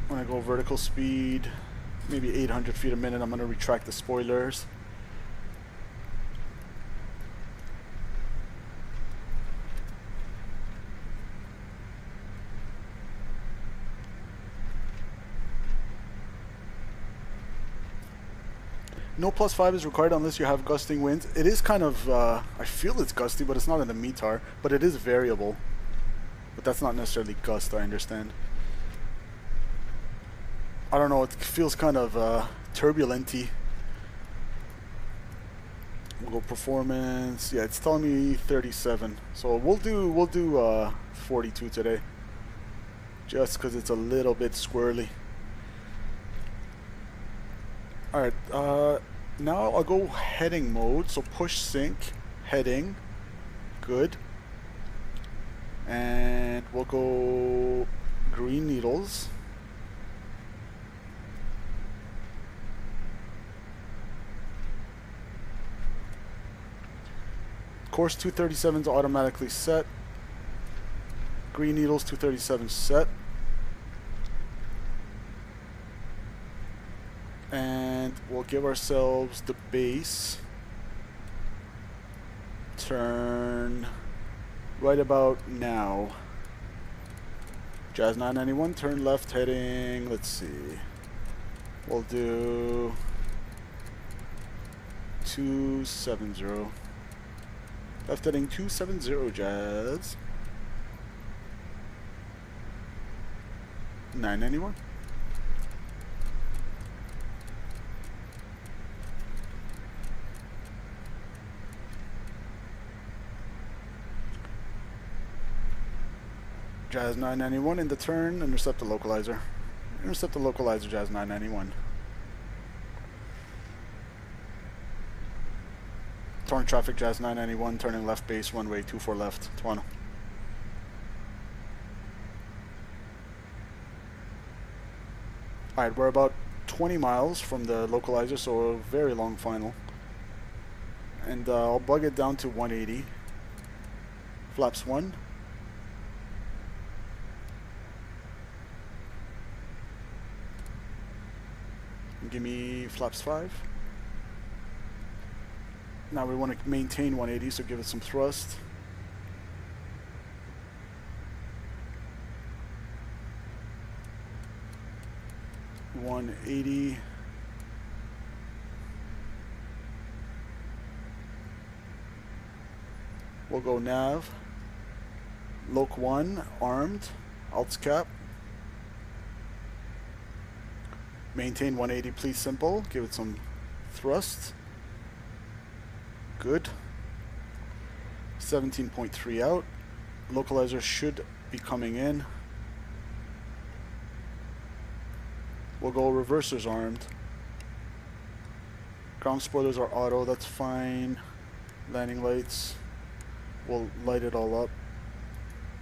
S2: I'm gonna go vertical speed, maybe 800 feet a minute. I'm gonna retract the spoilers. No plus 5 is required unless you have gusting winds. It is kind of, I feel it's gusty, but it's not in the METAR. But it is variable. But that's not necessarily gust, I understand. I don't know, it feels kind of turbulent-y. We'll go performance. Yeah, it's telling me 37. So we'll do 42 today. Just because it's a little bit squirrely. Alright, now I'll go heading mode. So push sync, heading. Good. And we'll go green needles. Course 237 is automatically set. Green needles 237 set. And we'll give ourselves the base. Turn right about now. Jazz 991, turn left heading, let's see. We'll do 270. Left heading 270, Jazz. 991. Jazz 991 in the turn, intercept the localizer. Intercept the localizer, Jazz 991. Torrent traffic, Jazz 991, turning left base, runway 24 left, Toronto. Alright, we're about 20 miles from the localizer, so a very long final. And I'll bug it down to 180. Flaps 1. Give me flaps 5. Now we want to maintain 180, so give it some thrust. .180. We'll go nav. Loc 1, armed. Alts cap. Maintain 180, please, simple. Give it some thrust. Good. 17.3 out. Localizer should be coming in. We'll go reversers armed. Ground spoilers are auto, that's fine. Landing lights. We'll light it all up.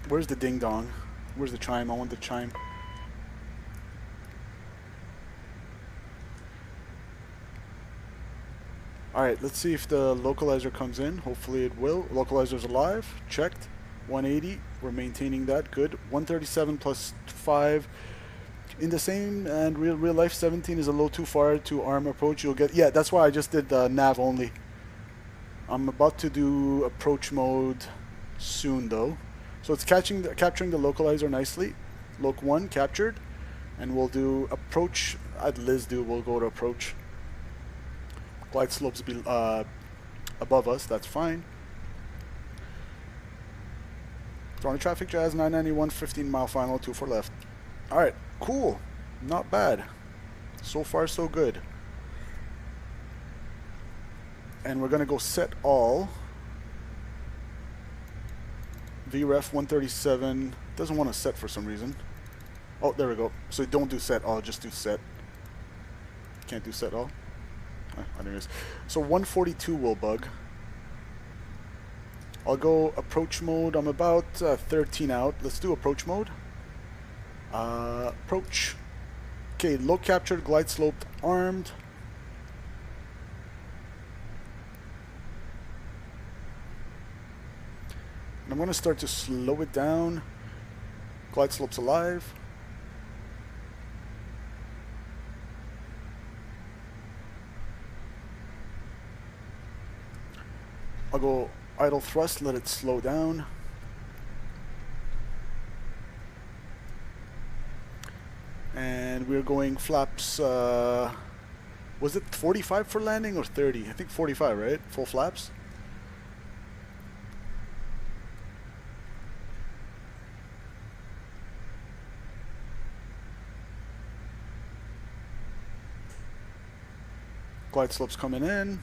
S2: Where's the ding dong? Where's the chime? I want the chime. Alright, let's see if the localizer comes in. Hopefully it will. Localizer's alive. Checked. 180. We're maintaining that. Good. 137 plus 5. In the same and real life, 17 is a little too far to arm approach. You'll get... Yeah, that's why I just did nav only. I'm about to do approach mode soon, though. So it's capturing the localizer nicely. Loc 1 captured. And we'll do approach. At Lizdu, we'll go to approach. Glide slopes above us, that's fine. Throwing traffic, Jazz 991, 15 mile final, 24 left. Alright, cool. Not bad. So far, so good. And we're going to go set all. VREF 137 doesn't want to set for some reason. Oh, there we go. So don't do set all, just do set. Can't do set all. Anyways, so 142 will bug. I'll go approach mode. I'm about 13 out. Let's do approach mode. Approach. Okay, low captured, glide sloped, armed. And I'm going to start to slow it down. Glide slopes alive. I'll go idle thrust, let it slow down. And we're going flaps, was it 45 for landing or 30? I think 45, right? Full flaps. Glide slopes coming in.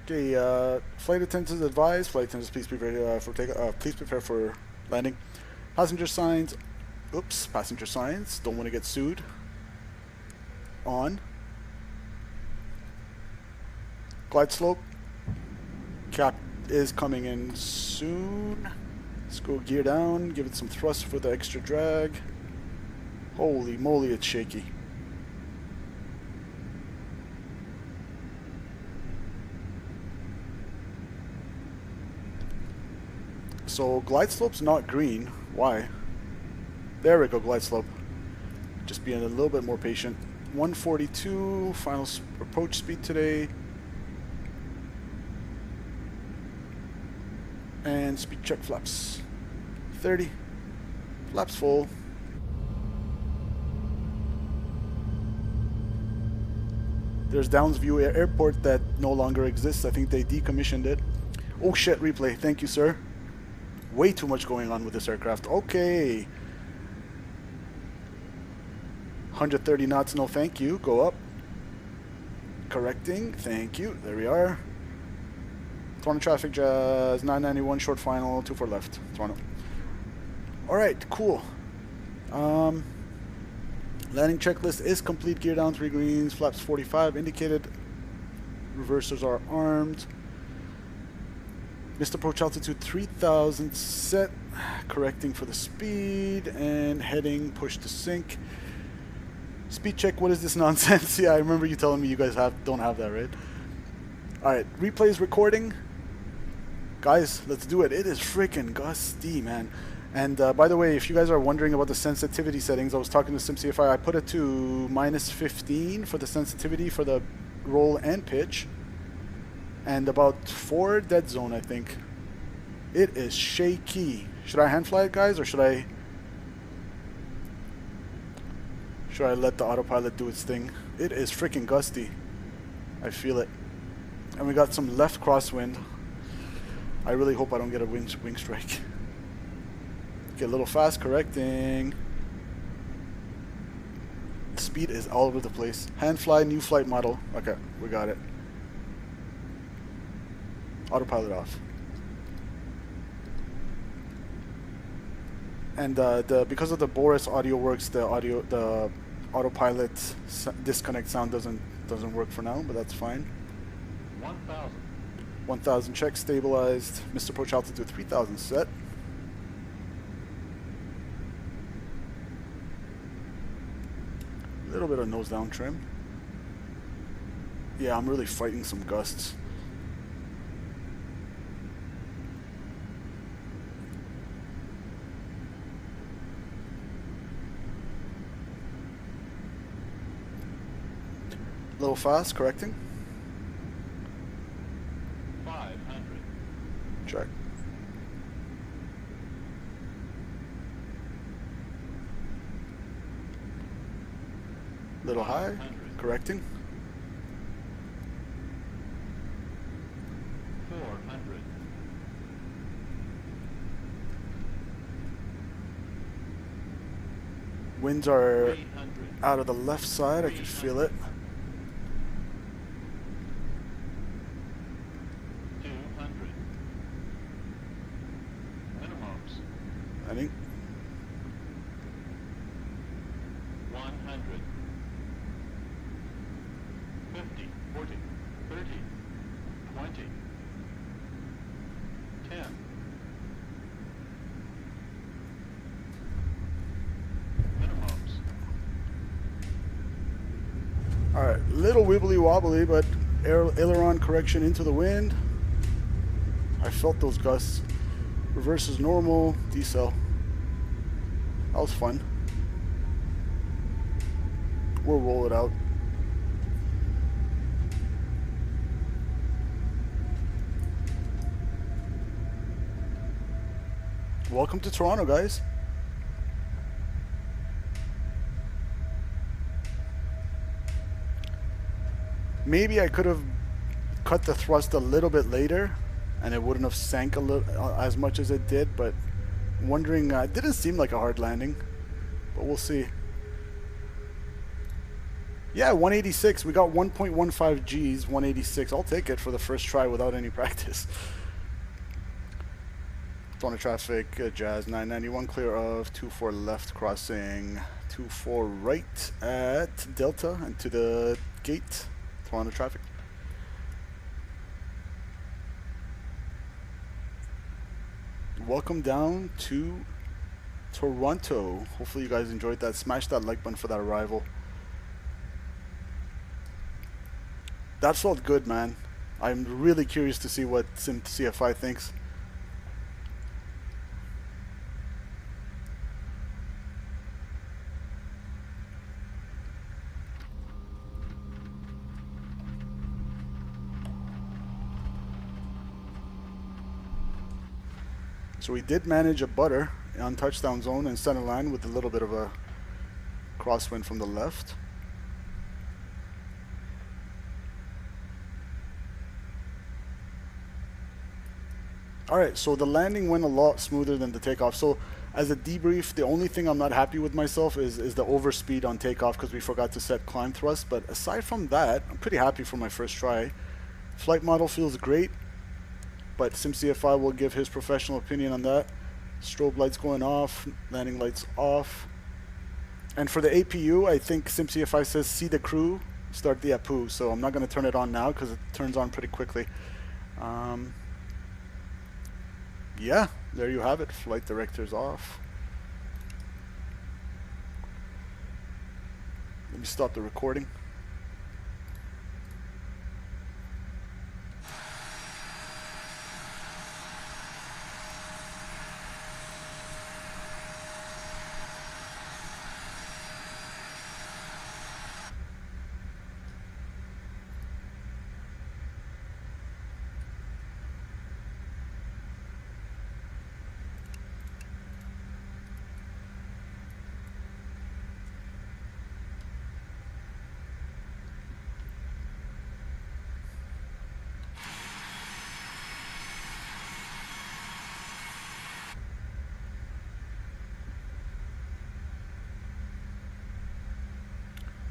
S2: Okay, flight attendants advise. Flight attendants, please prepare please prepare for landing. Passenger signs. Oops, passenger signs. Don't want to get sued. On. Glide slope. Cap is coming in soon. Let's go gear down. Give it some thrust for the extra drag. Holy moly, it's shaky. So glide slope's not green. Why? There we go, glide slope. Just being a little bit more patient. 142, final approach speed today. And speed check flaps. 30. Flaps full. There's Downsview Airport that no longer exists. I think they decommissioned it. Oh shit, replay. Thank you, sir. Way too much going on with this aircraft. Okay. 130 knots, no thank you. Go up. Correcting. Thank you. There we are. Toronto traffic jazz. 991 short final. 24 left. Toronto. Alright, cool. Landing checklist is complete. Gear down 3 greens. Flaps 45 indicated. Reversers are armed. Missed approach altitude 3000 set. Correcting for the speed. And heading push to sync. Speed check. What is this nonsense? Yeah, I remember you telling me you guys don't have that, right? Alright, replay is recording. Guys, let's do it. It is freaking gusty, man. And by the way, if you guys are wondering about the sensitivity settings, I was talking to SimCFI. I put it to -15 for the sensitivity for the roll and pitch. And about 4 dead zone, I think. It is shaky. Should I hand fly it, guys, or should I let the autopilot do its thing? It is freaking gusty. I feel it. And we got some left crosswind. I really hope I don't get a wing strike. Get a little fast, correcting. Speed is all over the place. Hand fly, new flight model. Okay, we got it. Autopilot off. And because of the Boris audio works, the autopilot disconnect sound doesn't work for now, but that's fine. 1000 check, stabilized. Missed approach altitude 3000 set. A little bit of nose down trim. Yeah, I'm really fighting some gusts. A little fast, correcting.
S8: 500.
S2: Check. Little high, correcting.
S8: 400.
S2: Winds are
S8: 300.
S2: out of the left side, I can feel it.
S8: 200. Minimums.
S2: I think
S8: 100. 50, 40, 30, 20, 10. Minimums.
S2: Alright, little wibbly wobbly, but aileron correction into the wind. I felt those gusts. Reverse is normal, decel. That was fun. We'll roll it out. Welcome to Toronto, guys. Maybe I could have cut the thrust a little bit later and it wouldn't have sank a little as much as it did, but I'm wondering, it didn't seem like a hard landing, but we'll see. Yeah, 186. We got 1.15 Gs, 186. I'll take it for the first try without any practice. Tona traffic, Jazz 991, clear of 24 left, crossing 24 right at Delta and to the gate. Toronto traffic. Welcome down to Toronto. Hopefully you guys enjoyed that. Smash that like button for that arrival. That felt good, man. I'm really curious to see what CFI thinks. So we did manage a butter on touchdown zone and center line with a little bit of a crosswind from the left. Alright, so the landing went a lot smoother than the takeoff. So as a debrief, the only thing I'm not happy with myself is the overspeed on takeoff because we forgot to set climb thrust. But aside from that, I'm pretty happy for my first try. Flight model feels great, but SimCFI will give his professional opinion on that. Strobe lights going off, landing lights off. And for the APU, I think SimCFI says see the crew, start the APU. So I'm not going to turn it on now because it turns on pretty quickly. Yeah, there you have it. Flight director's off. Let me stop the recording.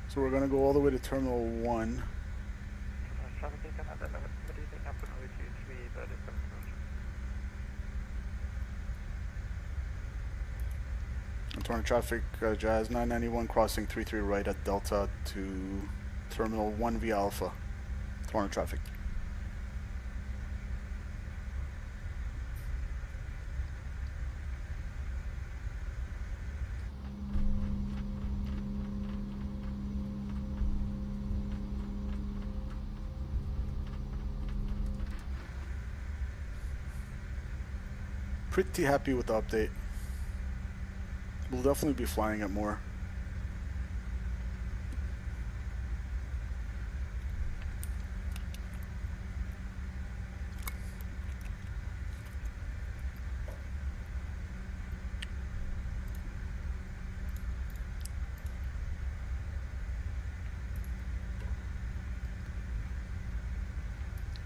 S2: So we're going to go all the way to Terminal 1. Toronto traffic, Jazz 991 crossing 33 right at Delta to Terminal 1 via Alpha. Toronto traffic. Pretty happy with the update. We'll definitely be flying it more.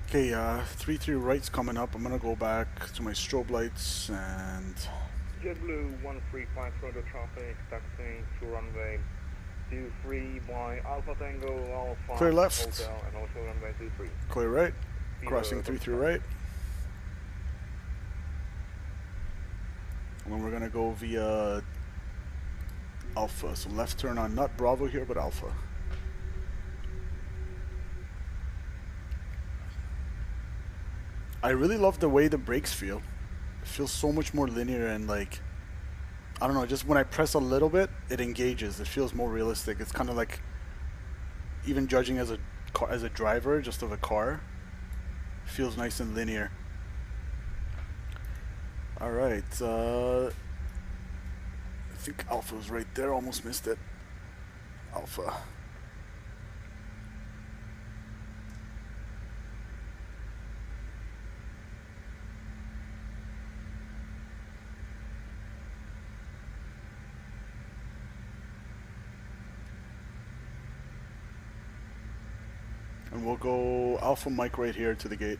S2: Okay, 3-3 right's coming up. I'm gonna go back to my strobe lights and
S4: JetBlue 135 Toronto traffic, taxiing to runway 23 by Alpha Tango Alpha
S2: clear left.
S4: Hotel, and also runway 23.
S2: Clear right. Crossing 3-3 right. And then we're gonna go via Alpha. So left turn on, not Bravo here, but Alpha. I really love the way the brakes feel. It feels so much more linear and like, I don't know, just when I press a little bit, it engages. It feels more realistic. It's kind of like, even judging as a driver, just of a car, feels nice and linear. All right, I think Alpha was right there. Almost missed it. Alpha. And we'll go Alpha Mike right here to the gate.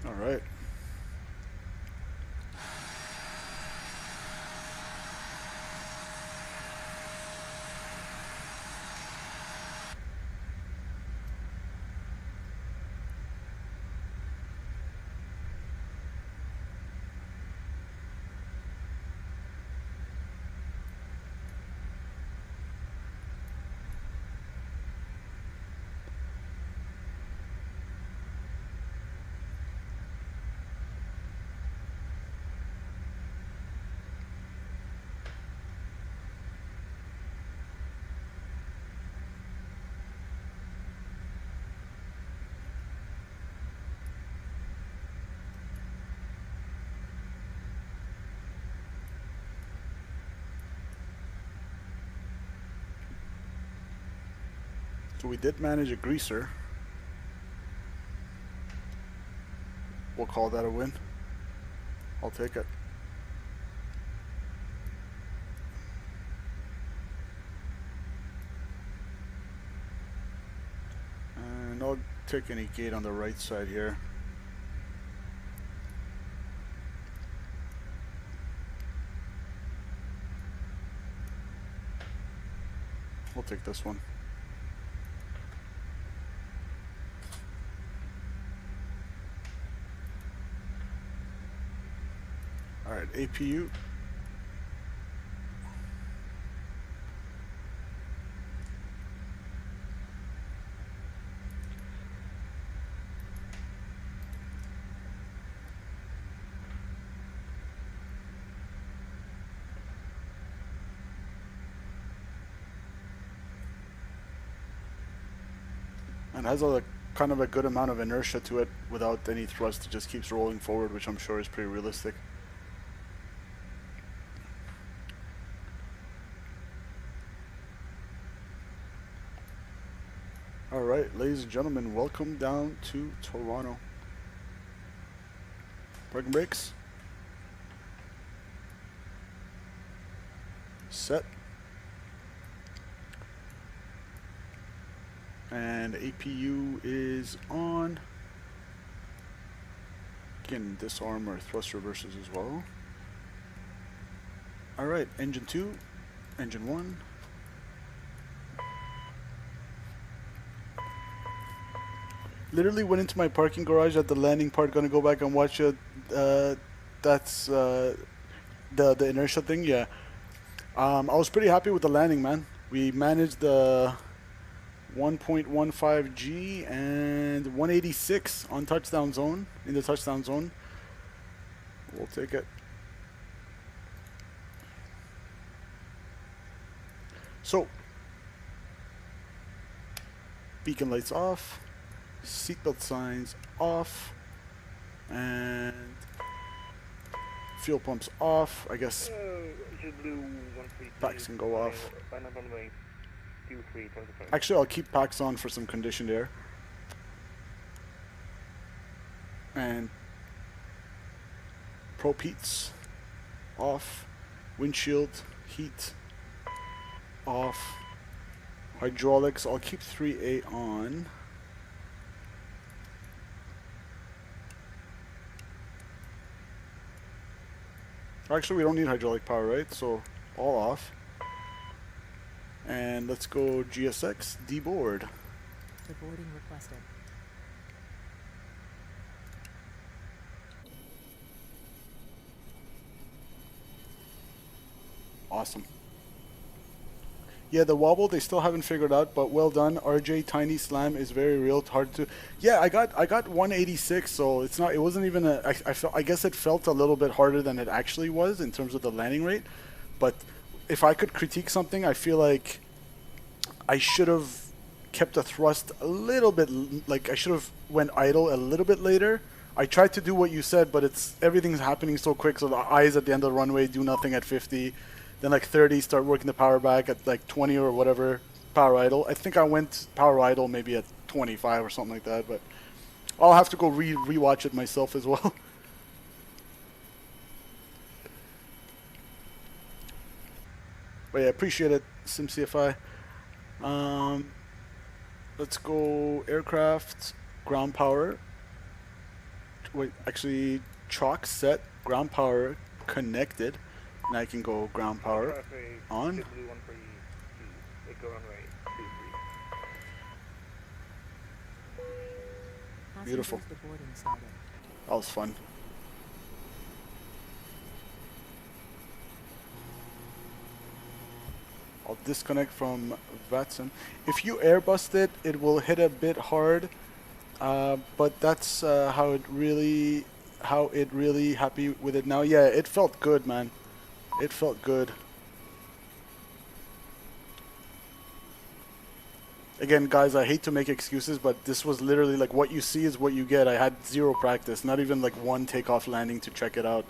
S2: All right. So we did manage a greaser. We'll call that a win. I'll take it. And I'll take any gate on the right side here. We'll take this one. All right, APU. And has a kind of a good amount of inertia to it without any thrust. It just keeps rolling forward, which I'm sure is pretty realistic. All right, ladies and gentlemen, welcome down to Toronto. Parking brakes. Set. And APU is on. Again, disarm our thrust reversers as well. All right, engine 2, engine 1. Literally went into my parking garage at the landing part. Gonna go back and watch it. That's the inertia thing. Yeah. I was pretty happy with the landing, man. We managed the 1.15 G and 186 on touchdown zone, in the touchdown zone. We'll take it. So, beacon lights off, seatbelt signs off, and fuel pumps off. I guess packs can go off. Actually, I'll keep packs on for some conditioned air. And prop heats off, windshield heat off, hydraulics I'll keep 3A on. Actually, we don't need hydraulic power, right? So all off. And let's go GSX deboard.
S5: Deboarding requested.
S2: Awesome. Yeah, the wobble they still haven't figured out, but well done. RJ tiny slam is very real, hard to. Yeah, I got 186, so it's not. It wasn't even a. I guess it felt a little bit harder than it actually was in terms of the landing rate. But if I could critique something, I feel like I should have kept the thrust a little bit. Like I should have went idle a little bit later. I tried to do what you said, but everything's happening so quick. So the eyes at the end of the runway do nothing at 50. Then like 30, start working the power back at like 20 or whatever, power idle. I think I went power idle maybe at 25 or something like that, but I'll have to go rewatch it myself as well. But yeah, appreciate it, SimCFI. Let's go aircraft, ground power. wait, actually, chalk set, ground power connected. And I can go ground power
S4: Traffic,
S2: on.
S4: blue 132, Echo runway 23.
S2: Beautiful.
S5: Passengers, the boarding started.
S2: That was fun. I'll disconnect from Vatson. If you airbust it, it will hit a bit hard, but that's how it really happy with it now. Yeah, it felt good, man. It felt good. Again, guys, I hate to make excuses, but this was literally like what you see is what you get. I had zero practice, not even like one takeoff landing to check it out.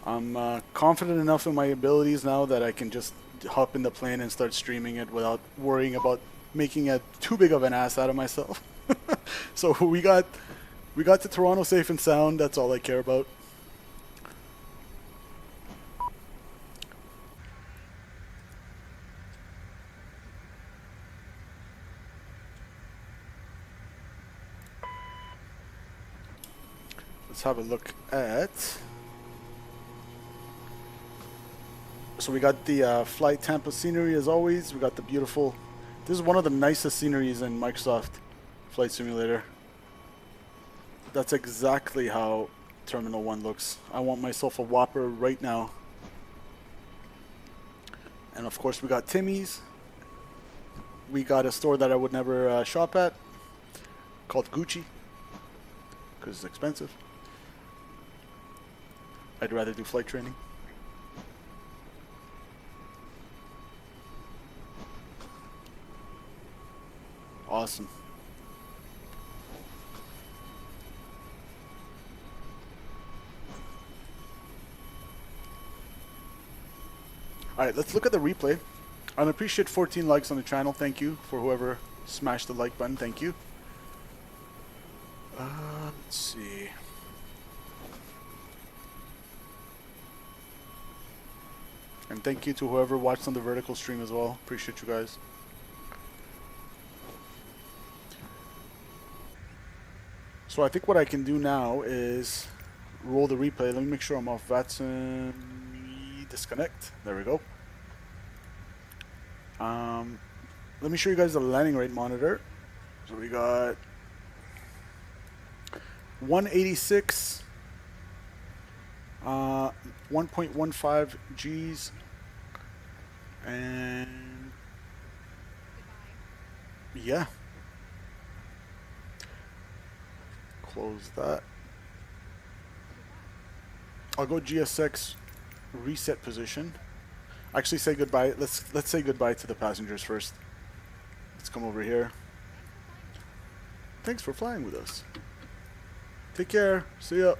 S2: I'm confident enough in my abilities now that I can just hop in the plane and start streaming it without worrying about making a too big of an ass out of myself. So we got to Toronto safe and sound. That's all I care about. Let's have a look at. So we got the FlyTampa scenery as always. We got the beautiful. This is one of the nicest sceneries in Microsoft Flight Simulator. That's exactly how Terminal 1 looks. I want myself a Whopper right now. And of course we got Timmy's. We got a store that I would never shop at called Gucci because it's expensive. I'd rather do flight training. Awesome. Alright, let's look at the replay. I appreciate 14 likes on the channel. Thank you for whoever smashed the like button. Thank you. Let's see. And thank you to whoever watched on the vertical stream as well. Appreciate you guys. So I think what I can do now is roll the replay. Let me make sure I'm off Vatson. Disconnect. There we go. Let me show you guys the landing rate monitor. So we got 186, 1.15 Gs, and yeah. Close that. I'll go GSX reset position. Actually, say goodbye. Let's say goodbye to the passengers first. Let's come over here. Thanks for flying with us. Take care. See ya.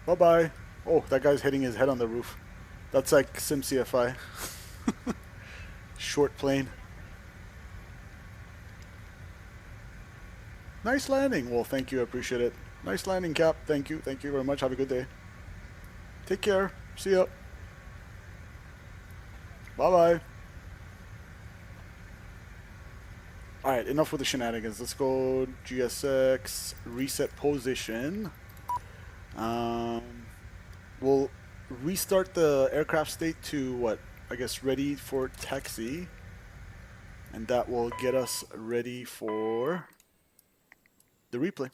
S2: Bye bye. Oh, that guy's hitting his head on the roof. That's like SimCFI. Short plane. Nice landing. Well, thank you. I appreciate it. Nice landing, Cap. Thank you. Thank you very much. Have a good day. Take care. See ya. Bye-bye. Alright, enough with the shenanigans. Let's go GSX reset position. We'll restart the aircraft state to what? I guess ready for taxi. And that will get us ready for the replay.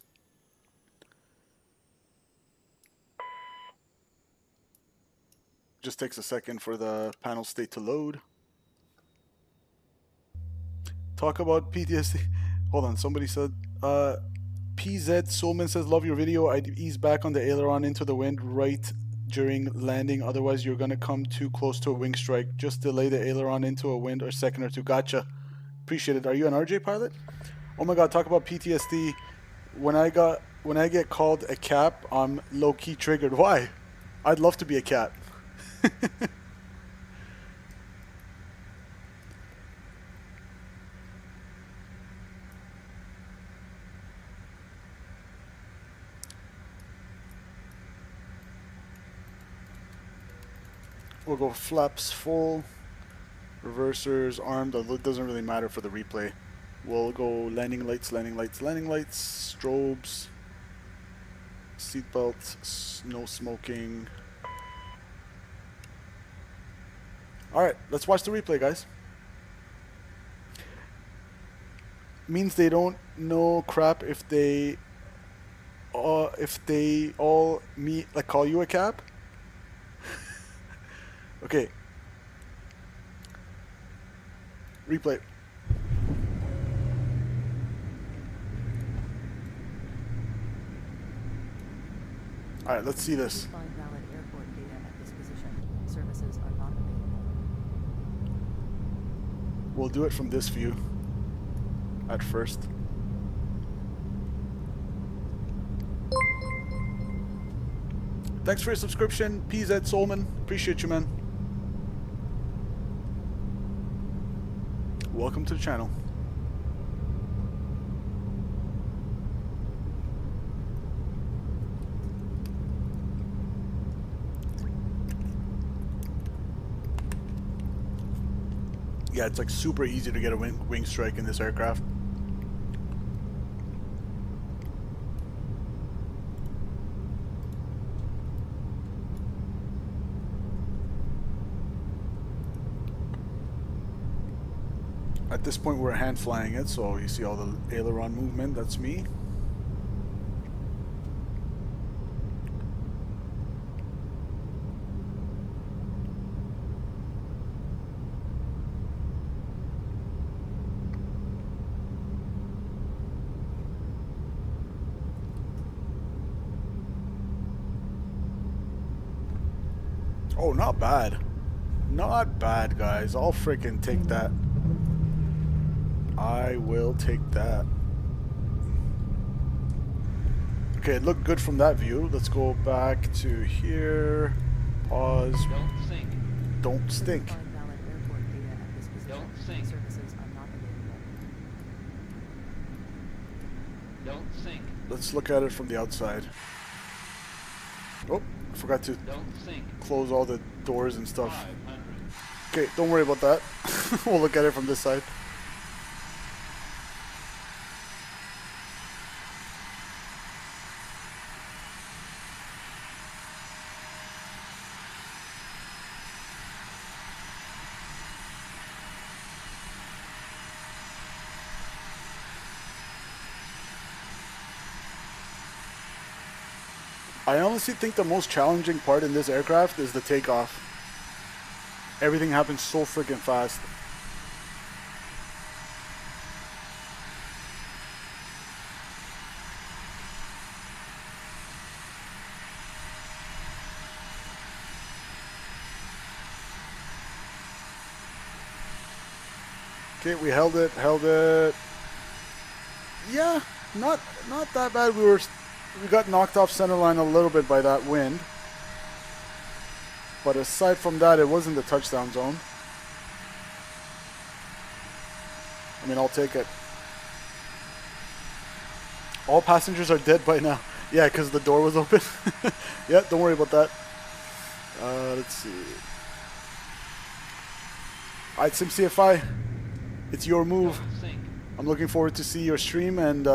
S2: Just takes a second for the panel state to load. Talk about PTSD. Hold on, somebody said, PZ Soulman says, love your video. I'd ease back on the aileron into the wind right during landing. Otherwise, you're going to come too close to a wing strike. Just delay the aileron into a wind or second or two. Gotcha. Appreciate it. Are you an RJ pilot? Oh my God, talk about PTSD. When I get called a cap, I'm low-key triggered. Why? I'd love to be a cat. We'll go flaps full, reversers, armed. It doesn't really matter for the replay. We'll go landing lights, strobes, seatbelts, no smoking. Alright, let's watch the replay, guys. Means they don't know crap if they all meet, like, call you a cap. Okay. Replay. Alright, let's see this.
S5: Find valid airport data at this position. Services are not available.
S2: We'll do it from this view at first. Thanks for your subscription, PZ Solman. Appreciate you, man. Welcome to the channel. Yeah, it's like super easy to get a wing strike in this aircraft. At this point we're hand flying it, so you see all the aileron movement, that's me. Oh, not bad. Not bad, guys. I'll freaking take that. I will take that. Okay, it looked good from that view. Let's go back to here. Pause.
S8: Don't sink.
S2: Don't stink.
S5: Find valid airport data at this position.
S8: Don't sink.
S5: Services are not available.
S8: Don't sink.
S2: Let's look at it from the outside. Oh, I forgot to
S8: Don't sink.
S2: close all the doors and stuff.
S8: 500.
S2: Okay, don't worry about that. We'll look at it from this side. I honestly think the most challenging part in this aircraft is the takeoff. Everything happens so freaking fast. Okay, we held it. Yeah, not that bad. We got knocked off centerline a little bit by that wind. But aside from that, it wasn't the touchdown zone. I mean, I'll take it. All passengers are dead by now. Yeah, because the door was open. Yeah, don't worry about that. Let's see. Alright, SimCFI. It's your move.
S8: Don't sink.
S2: I'm looking forward to see your stream, and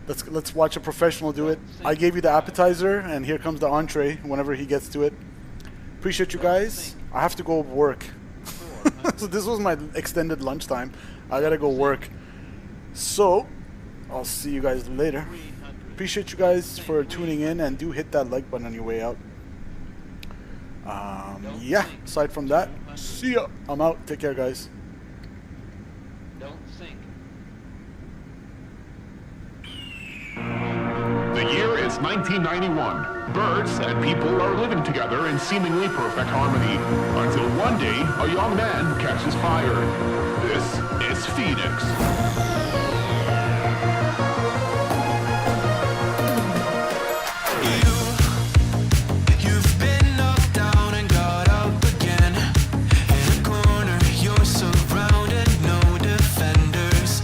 S2: let's watch a professional do it. I gave you the appetizer, and here comes the entree whenever he gets to it. Appreciate you guys. I have to go work. So this was my extended lunchtime. I gotta go work. So I'll see you guys later. Appreciate you guys for tuning in, and do hit that like button on your way out. Yeah, aside from that, see ya. I'm out. Take care, guys.
S8: Don't sink.
S1: The year is 1991. Birds and people are living together in seemingly perfect harmony, until one day a young man catches fire. This is Phoenix.
S9: You've been knocked down and got up again. In a corner, you're surrounded, no defenders.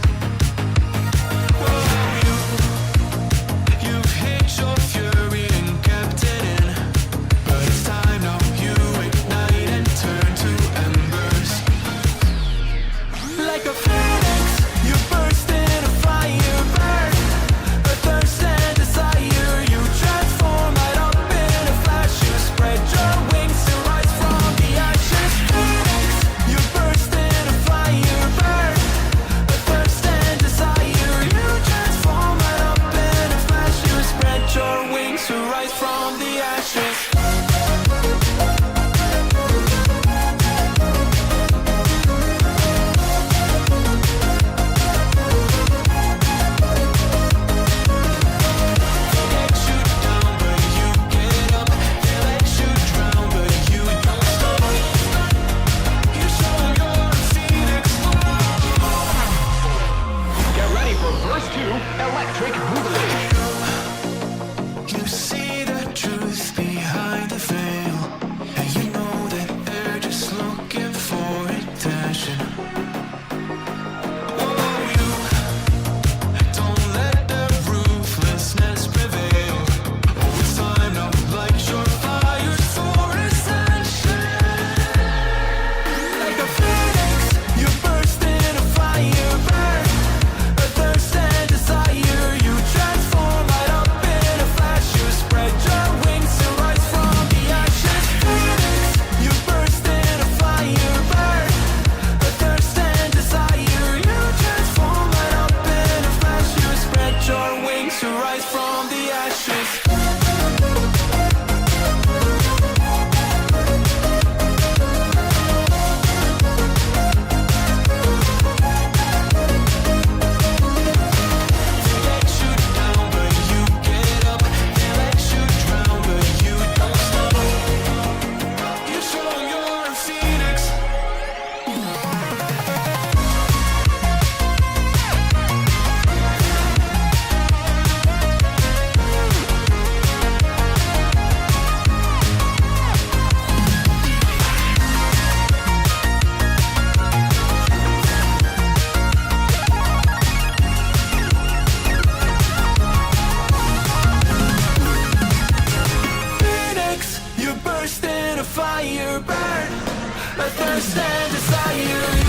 S9: You've hit your fury and kept it in. But it's time now, you ignite and turn to embers. Like a phoenix, you burn. attention. Oh, you don't let the ruthlessness prevail. Oh, it's time now, light your fires for ascension. Like a phoenix, you burst in a fire, burn a thirst and desire. You transform right up in a flash. You spread your wings to rise from the ashes. Phoenix, you burst in a fire, burn a thirst and desire. You transform right up in a flash. You spread your wings to rise from the ashes. They let you down, but you get up. They let you drown, but you don't stop. You show you're a phoenix. Phoenix, you burst in a fire, burn a thirst and desire.